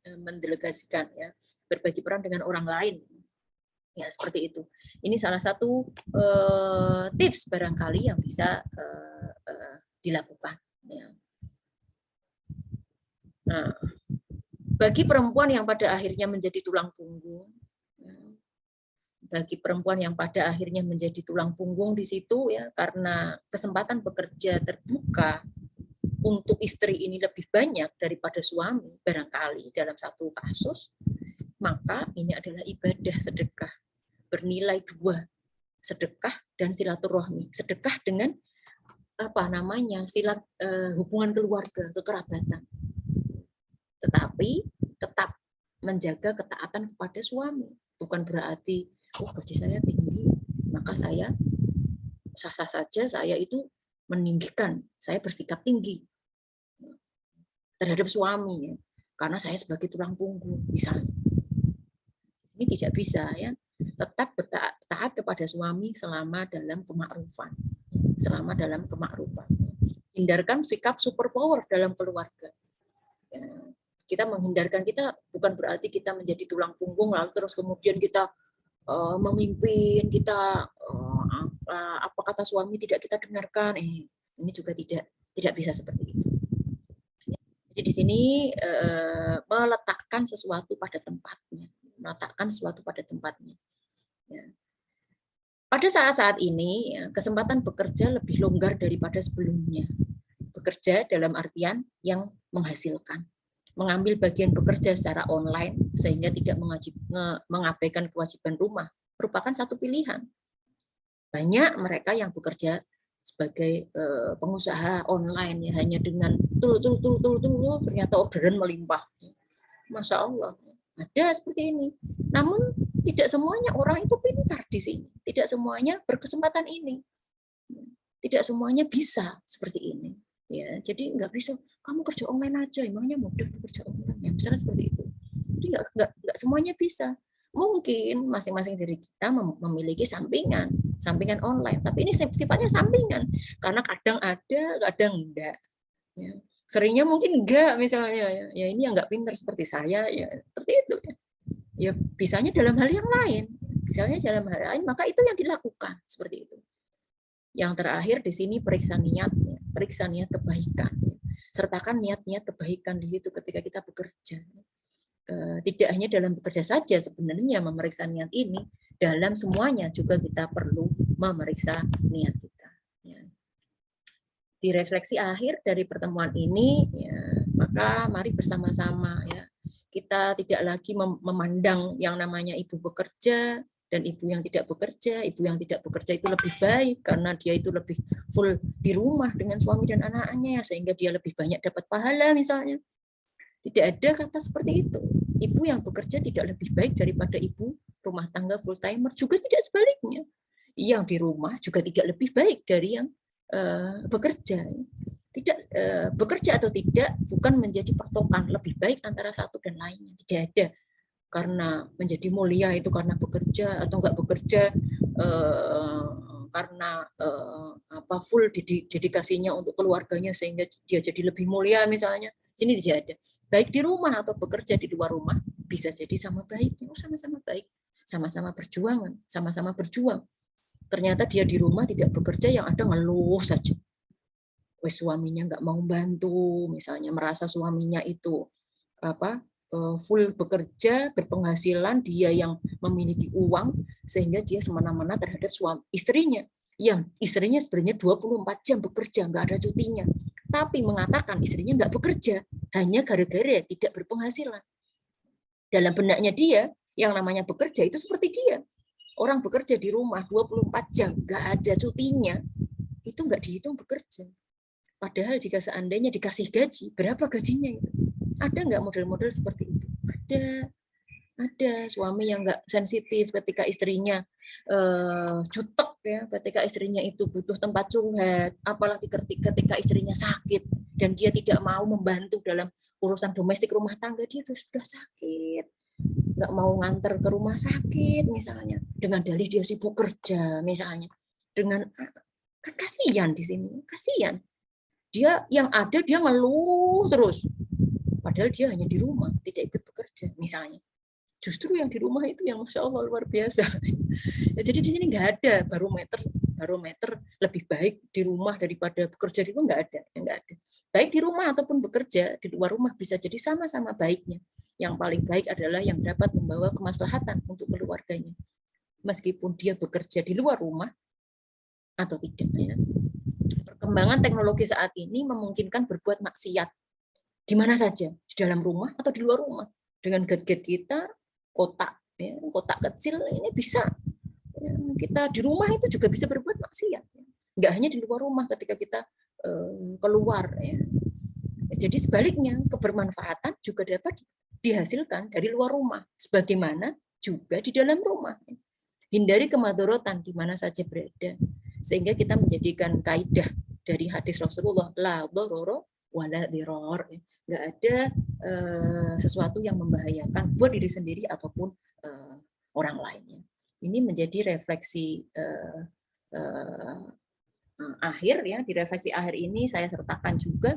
mendelegasikan ya, berbagi peran dengan orang lain ya, seperti itu. Ini salah satu tips barangkali yang bisa dilakukan ya. Nah, bagi perempuan yang pada akhirnya menjadi tulang punggung, bagi perempuan yang pada akhirnya menjadi tulang punggung di situ ya, karena kesempatan bekerja terbuka untuk istri ini lebih banyak daripada suami barangkali dalam satu kasus, maka ini adalah ibadah sedekah bernilai 2, sedekah dan silaturahmi. Sedekah dengan apa namanya, hubungan keluarga, kekerabatan, tetapi tetap menjaga ketaatan kepada suami. Bukan berarti gaji saya tinggi, maka saya sah-sah saja saya itu meninggikan, saya bersikap tinggi terhadap suami ya, karena saya sebagai tulang punggung misalnya. Ini tidak bisa ya. Tetap taat kepada suami selama dalam kemakrufan. Selama dalam kemakrufan. Hindarkan sikap superpower dalam keluarga. Ya, kita menghindarkan, kita bukan berarti kita menjadi tulang punggung lalu terus kemudian kita memimpin, kita apa kata suami tidak kita dengarkan. Ini juga tidak bisa seperti itu. Jadi di sini meletakkan sesuatu pada tempatnya, meletakkan sesuatu pada tempatnya. Ya. Pada saat-saat ini ya, kesempatan bekerja lebih longgar daripada sebelumnya. Bekerja dalam artian yang menghasilkan. Mengambil bagian bekerja secara online sehingga tidak mengabaikan kewajiban rumah merupakan satu pilihan. Banyak mereka yang bekerja sebagai pengusaha online ya, hanya dengan ternyata orderan melimpah. Masya Allah, ada seperti ini. Namun tidak semuanya orang itu pintar di sini. Tidak semuanya berkesempatan ini. Tidak semuanya bisa seperti ini. Ya, jadi nggak bisa kamu kerja online aja, emangnya mudah kerja online ya, misalnya seperti itu. Jadi nggak semuanya bisa. Mungkin masing-masing dari kita memiliki sampingan online, tapi ini sifatnya sampingan karena kadang ada, kadang enggak. Ya. Seringnya mungkin enggak misalnya ya ini yang nggak pintar seperti saya ya seperti itu ya. Ya bisanya dalam hal yang lain, misalnya dalam hal lain maka itu yang dilakukan seperti itu. Yang terakhir di sini periksa niatnya, periksa niat kebaikan. Sertakan niat-niat kebaikan di situ ketika kita bekerja. Tidak hanya dalam bekerja saja sebenarnya memeriksa niat ini, dalam semuanya juga kita perlu memeriksa niat kita. Di refleksi akhir dari pertemuan ini, ya, maka mari bersama-sama ya kita tidak lagi memandang yang namanya ibu bekerja dan ibu yang tidak bekerja. Ibu yang tidak bekerja itu lebih baik karena dia itu lebih full di rumah dengan suami dan anaknya sehingga dia lebih banyak dapat pahala misalnya. Tidak ada kata seperti itu. Ibu yang bekerja tidak lebih baik daripada ibu rumah tangga full timer, juga tidak sebaliknya. Yang di rumah juga tidak lebih baik dari yang bekerja. Tidak bekerja atau tidak bukan menjadi patokan lebih baik antara satu dan lainnya. Tidak ada. Karena menjadi mulia itu karena bekerja atau enggak bekerja karena full dedikasinya untuk keluarganya sehingga dia jadi lebih mulia misalnya. Sini tidak ada. Baik di rumah atau bekerja di luar rumah bisa jadi sama baiknya, sama-sama baik, sama-sama perjuangan, sama-sama berjuang. Ternyata dia di rumah tidak bekerja, yang ada ngeluh saja. Suaminya nggak mau bantu, misalnya merasa suaminya itu full bekerja, berpenghasilan, dia yang memiliki uang, sehingga dia semena-mena terhadap suami istrinya. Yang istrinya sebenarnya 24 jam bekerja, nggak ada cutinya. Tapi mengatakan istrinya nggak bekerja, hanya gara-gara tidak berpenghasilan. Dalam benaknya dia, yang namanya bekerja itu seperti dia. Orang bekerja di rumah 24 jam, nggak ada cutinya, itu nggak dihitung bekerja. Padahal jika seandainya dikasih gaji, berapa gajinya itu? Ada nggak model-model seperti itu? Ada suami yang nggak sensitif ketika istrinya jutek ya, ketika istrinya itu butuh tempat curhat, apalagi ketika istrinya sakit dan dia tidak mau membantu dalam urusan domestik rumah tangga, dia sudah sakit, nggak mau nganter ke rumah sakit misalnya, dengan dalih dia sibuk kerja misalnya, dengan kan kasihan di sini, kasihan. Dia yang ada dia ngeluh terus, padahal dia hanya di rumah, tidak ikut bekerja misalnya. Justru yang di rumah itu yang Masya Allah luar biasa. Ya, jadi di sini nggak ada barometer lebih baik di rumah daripada bekerja di rumah, nggak ada. Baik di rumah ataupun bekerja di luar rumah bisa jadi sama-sama baiknya. Yang paling baik adalah yang dapat membawa kemaslahatan untuk keluarganya, meskipun dia bekerja di luar rumah atau tidak. Ya. Perkembangan teknologi saat ini memungkinkan berbuat maksiat di mana saja, di dalam rumah atau di luar rumah. Dengan gadget kita, kotak kecil ini bisa, ya, kita di rumah itu juga bisa berbuat maksiat, nggak hanya di luar rumah ketika kita keluar, ya. Jadi sebaliknya kebermanfaatan juga dapat dihasilkan dari luar rumah, sebagaimana juga di dalam rumah. Hindari kemadharatan di mana saja berada, sehingga kita menjadikan kaidah dari hadis Rasulullah, la dharara wala dirar, nggak ada sesuatu yang membahayakan buat diri sendiri ataupun orang lainnya. Ini menjadi refleksi akhir ya. Di refleksi akhir ini saya sertakan juga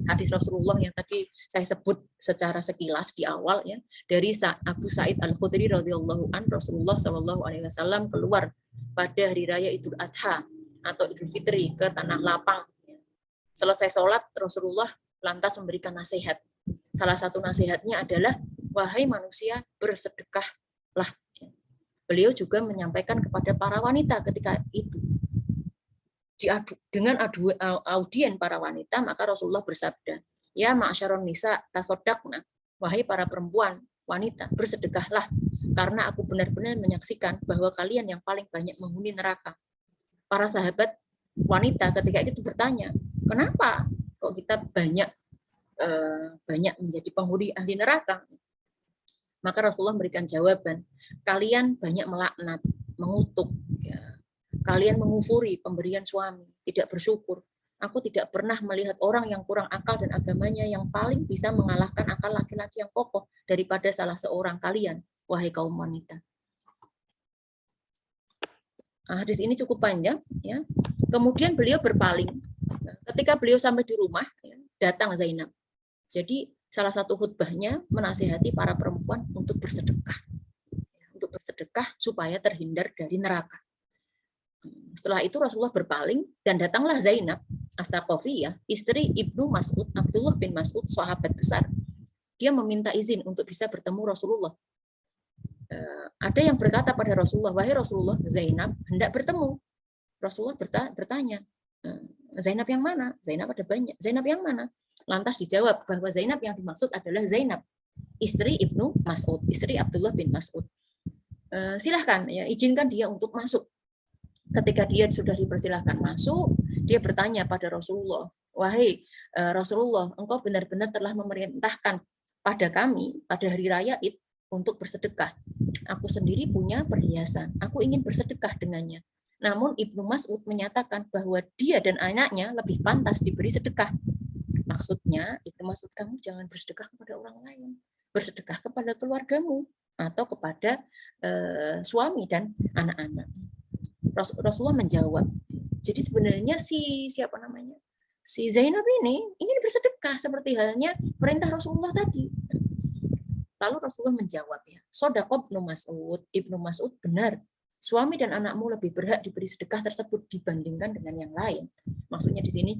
hadis Rasulullah yang tadi saya sebut secara sekilas di awal ya, dari Abu Sa'id Al-Khudri radhiyallahu an, Rasulullah Shallallahu alaihi wasallam keluar pada hari raya Idul Adha atau Idul Fitri ke tanah lapang. Selesai sholat, Rasulullah lantas memberikan nasihat. Salah satu nasihatnya adalah, wahai manusia, bersedekahlah. Beliau juga menyampaikan kepada para wanita ketika itu. Dengan audien para wanita, maka Rasulullah bersabda, ya ma'syaron nisa tasoddaqna, wahai para perempuan, wanita, bersedekahlah, karena aku benar-benar menyaksikan bahwa kalian yang paling banyak menghuni neraka. Para sahabat wanita ketika itu bertanya, kenapa kok kita banyak menjadi penghuni ahli neraka? Maka Rasulullah memberikan jawaban, kalian banyak melaknat, mengutuk, ya. Kalian mengufuri pemberian suami, tidak bersyukur. Aku tidak pernah melihat orang yang kurang akal dan agamanya yang paling bisa mengalahkan akal laki-laki yang kokoh daripada salah seorang kalian, wahai kaum wanita. Hadis ini cukup panjang, ya. Kemudian beliau berpaling. Ketika beliau sampai di rumah, ya, datang Zainab. Jadi salah satu khutbahnya menasihati para perempuan untuk bersedekah, supaya terhindar dari neraka. Setelah itu Rasulullah berpaling dan datanglah Zainab As-Saqafiyah, istri Ibnu Mas'ud, Abdullah bin Mas'ud, sahabat besar. Dia meminta izin untuk bisa bertemu Rasulullah. Ada yang berkata pada Rasulullah, wahai Rasulullah, Zainab hendak bertemu. Rasulullah bertanya, Zainab yang mana? Zainab ada banyak. Zainab yang mana? Lantas dijawab bahwa Zainab yang dimaksud adalah Zainab, istri Ibnu Mas'ud, istri Abdullah bin Mas'ud. Silahkan, ya, izinkan dia untuk masuk. Ketika dia sudah dipersilahkan masuk, dia bertanya pada Rasulullah, wahai Rasulullah, engkau benar-benar telah memerintahkan pada kami pada hari raya Id untuk bersedekah. Aku sendiri punya perhiasan, aku ingin bersedekah dengannya. Namun Ibnu Mas'ud menyatakan bahwa dia dan anaknya lebih pantas diberi sedekah. Maksudnya, Ibnu Mas'ud, kamu jangan bersedekah kepada orang lain, bersedekah kepada keluargamu atau kepada suami dan anak-anak. Rasulullah menjawab. Jadi sebenarnya si Zainab ini ingin bersedekah seperti halnya perintah Rasulullah tadi. Lalu Rasulullah menjawab, ya, Shadaqah Ibnu Mas'ud benar. Suami dan anakmu lebih berhak diberi sedekah tersebut dibandingkan dengan yang lain. Maksudnya di sini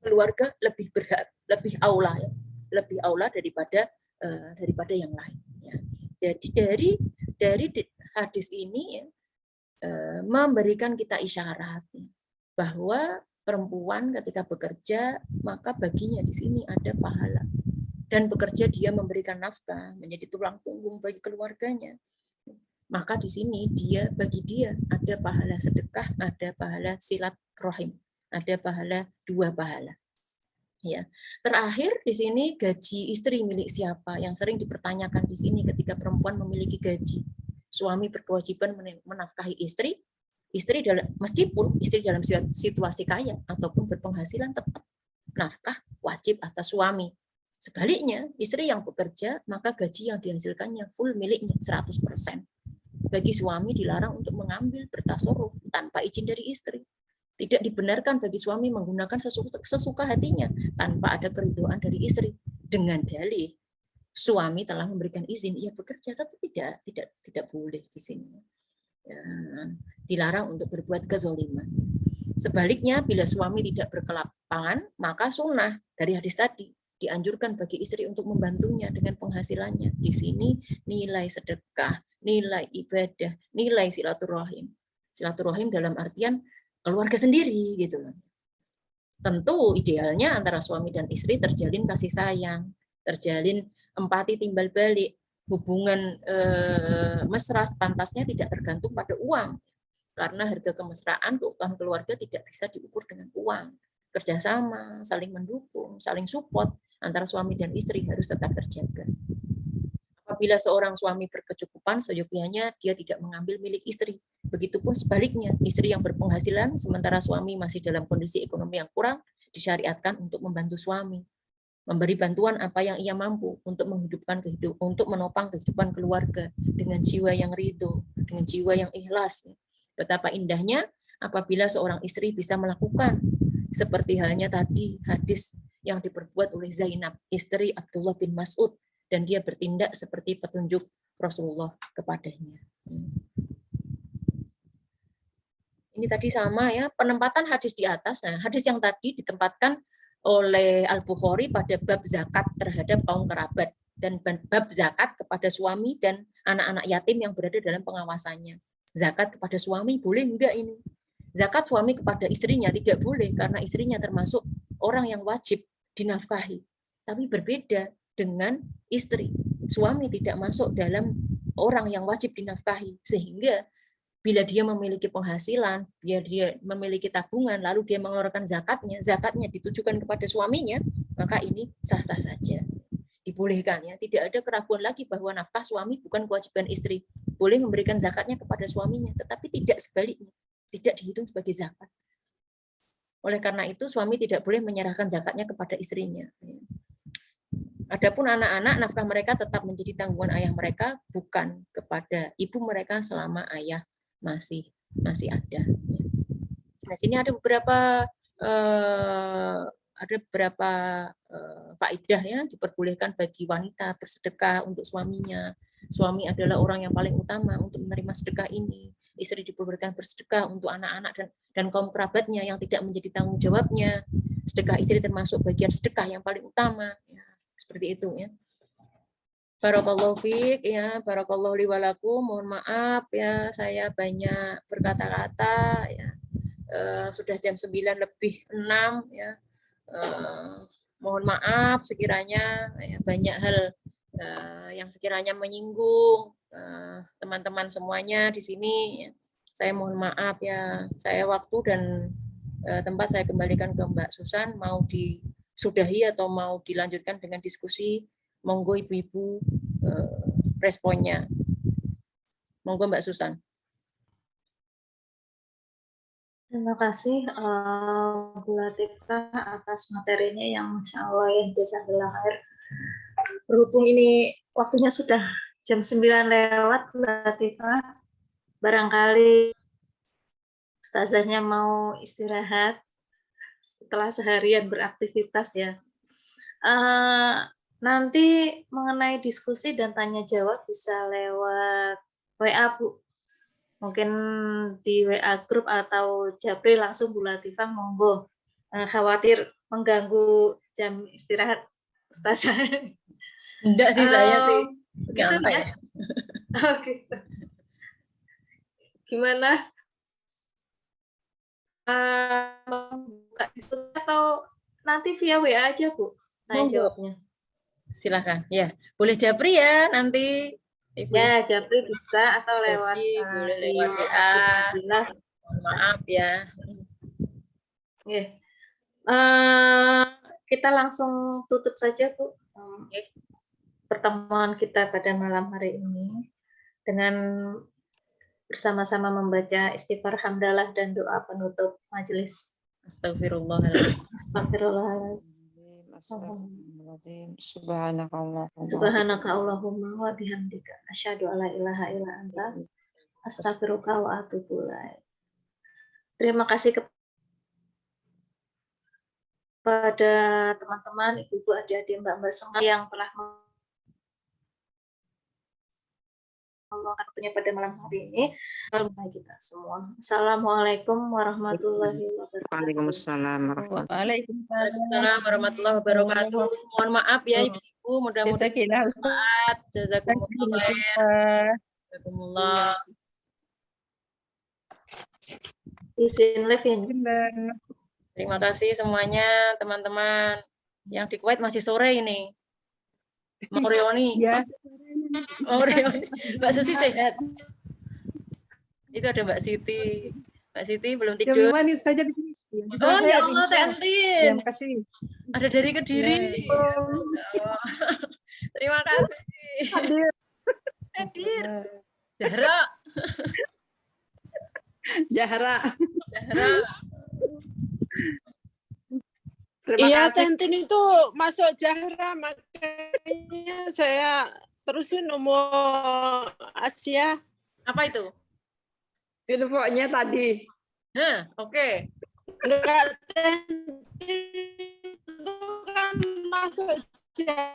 keluarga lebih berhak, lebih aula daripada yang lain. Ya. Jadi dari hadis ini, ya, memberikan kita isyarat bahwa perempuan ketika bekerja maka baginya di sini ada pahala. dan bekerja dia memberikan nafkah, menjadi tulang punggung bagi keluarganya. Maka di sini bagi dia ada pahala sedekah, ada pahala silaturahim, ada pahala 2 pahala. Ya. Terakhir di sini gaji istri milik siapa yang sering dipertanyakan di sini ketika perempuan memiliki gaji. Suami berkewajiban menafkahi istri meskipun istri dalam situasi kaya ataupun berpenghasilan tetap nafkah wajib atas suami. Sebaliknya, istri yang bekerja maka gaji yang dihasilkannya full miliknya 100%. Bagi suami dilarang untuk mengambil bertasarruf tanpa izin dari istri. Tidak dibenarkan bagi suami menggunakan sesuka hatinya tanpa ada keridhaan dari istri dengan dalih suami telah memberikan izin ia bekerja, tetapi tidak boleh di sini. Ya, dilarang untuk berbuat kezaliman. Sebaliknya, bila suami tidak berkelapangan, maka sunnah dari hadis tadi dianjurkan bagi istri untuk membantunya dengan penghasilannya. Di sini nilai sedekah, nilai ibadah, nilai silaturahim. Silaturahim dalam artian keluarga sendiri gitu loh. Tentu idealnya antara suami dan istri terjalin kasih sayang, terjalin empati timbal balik, hubungan mesra sepantasnya tidak tergantung pada uang. Karena harga kemesraan, keutuhan keluarga tidak bisa diukur dengan uang. Kerjasama, saling mendukung, saling support antara suami dan istri harus tetap terjaga. Apabila seorang suami berkecukupan, seyogyanya dia tidak mengambil milik istri. Begitupun sebaliknya, istri yang berpenghasilan, sementara suami masih dalam kondisi ekonomi yang kurang, disyariatkan untuk membantu suami. Memberi bantuan apa yang ia mampu untuk untuk menopang kehidupan keluarga dengan jiwa yang ridho, dengan jiwa yang ikhlas. Betapa indahnya apabila seorang istri bisa melakukan seperti halnya tadi hadis yang diperbuat oleh Zainab, istri Abdullah bin Mas'ud, dan dia bertindak seperti petunjuk Rasulullah kepadanya. Ini tadi sama ya, penempatan hadis di atas. Nah, hadis yang tadi ditempatkan oleh Al-Bukhari pada bab zakat terhadap kaum kerabat dan bab zakat kepada suami dan anak-anak yatim yang berada dalam pengawasannya. Zakat kepada suami boleh enggak ini? Zakat suami kepada istrinya tidak boleh karena istrinya termasuk orang yang wajib dinafkahi. Tapi berbeda dengan istri. Suami tidak masuk dalam orang yang wajib dinafkahi sehingga bila dia memiliki penghasilan, dia memiliki tabungan, lalu dia mengeluarkan zakatnya ditujukan kepada suaminya, maka ini sah-sah saja. Dibolehkan ya, tidak ada keraguan lagi bahwa nafkah suami bukan kewajiban istri. Boleh memberikan zakatnya kepada suaminya, tetapi tidak sebaliknya, tidak dihitung sebagai zakat. Oleh karena itu suami tidak boleh menyerahkan zakatnya kepada istrinya. Adapun anak-anak, nafkah mereka tetap menjadi tanggungan ayah mereka, bukan kepada ibu mereka selama ayah masih ada. Nah, sini ada beberapa faedah ya, diperbolehkan bagi wanita bersedekah untuk suaminya. Suami adalah orang yang paling utama untuk menerima sedekah ini. Istri diperbolehkan bersedekah untuk anak-anak dan kaum kerabatnya yang tidak menjadi tanggung jawabnya. Sedekah istri termasuk bagian sedekah yang paling utama. Ya, seperti itu ya. Barakallahu fiik ya, barakallahu li walakum. Mohon maaf ya, saya banyak berkata-kata ya. Sudah jam 9:06 ya. Mohon maaf sekiranya ya, banyak hal yang sekiranya menyinggung teman-teman semuanya di sini ya. Saya mohon maaf ya. Saya waktu dan tempat saya kembalikan ke Mbak Susan, mau disudahi atau mau dilanjutkan dengan diskusi. Monggo ibu-ibu responnya. Monggo Mbak Susan. Terima kasih Bu Latifah atas materinya yang Masya Allah ya, jazakallah khair. Berhubung ini waktunya sudah jam 9 lewat Bu Latifah, barangkali ustazahnya mau istirahat setelah seharian beraktivitas ya. Nanti mengenai diskusi dan tanya jawab bisa lewat WA Bu. Mungkin di WA grup atau Japri langsung Bu Latifah monggo. Khawatir mengganggu jam istirahat Ustazah. Enggak sih saya sih. Gitu ya. Oh, gitu. Gimana? Membuka diskusi atau nanti via WA aja Bu? Tanya jawabnya. Silahkan. Ya, boleh japri ya nanti. Ibu. Ya, Japri bisa atau lewat Japri, boleh di lewat WA. Fadilah. Mohon maaf ya. Oke. Kita langsung tutup saja, Bu. Oke. Pertemuan kita pada malam hari ini dengan bersama-sama membaca istighfar hamdalah dan doa penutup majelis. Astagfirullahaladzim. Astagfirullahaladzim. Astagfirullahaladzim. Subhanakallahumma. Subhanaka Allahumma wa bihamdika asyhadu alla ilaha illa anta astaghfiruka wa atubu ilaik. Terima kasih kepada teman-teman, ibu-ibu, adik-adik, mbak-mbak semua yang telah meluangkan waktunya pada malam hari ini. Bagi kita semua. Assalamualaikum warahmatullahi wabarakatuh. Waalaikumsalam warahmatullahi Waalaikumsalam warahmatullahi wabarakatuh. Mohon maaf ya Ibu, mudah-mudahan bermanfaat. Jazakumullah khair. Jazakumullah. Izin live ini. Terima kasih semuanya teman-teman. Yang di Kuwait masih sore ini. Mau reuni. Ya. Mau reuni. Mbak Susi sehat. Itu ada Mbak Siti. Mbak Siti belum Jam tidur. 5 nih saja di sini. Oh ya Allah, Tentin. Terima kasih. Ada dari Kediri. Terima kasih. Hadir. Zahra. Zahra. Zahra. Terima Iya, kasih. Tentin itu masuk Zahra, makanya saya terusin nomor Asia. Apa itu? Infonya tadi. Nah, oke. Enggak, Tentin itu kan masuk Zahra.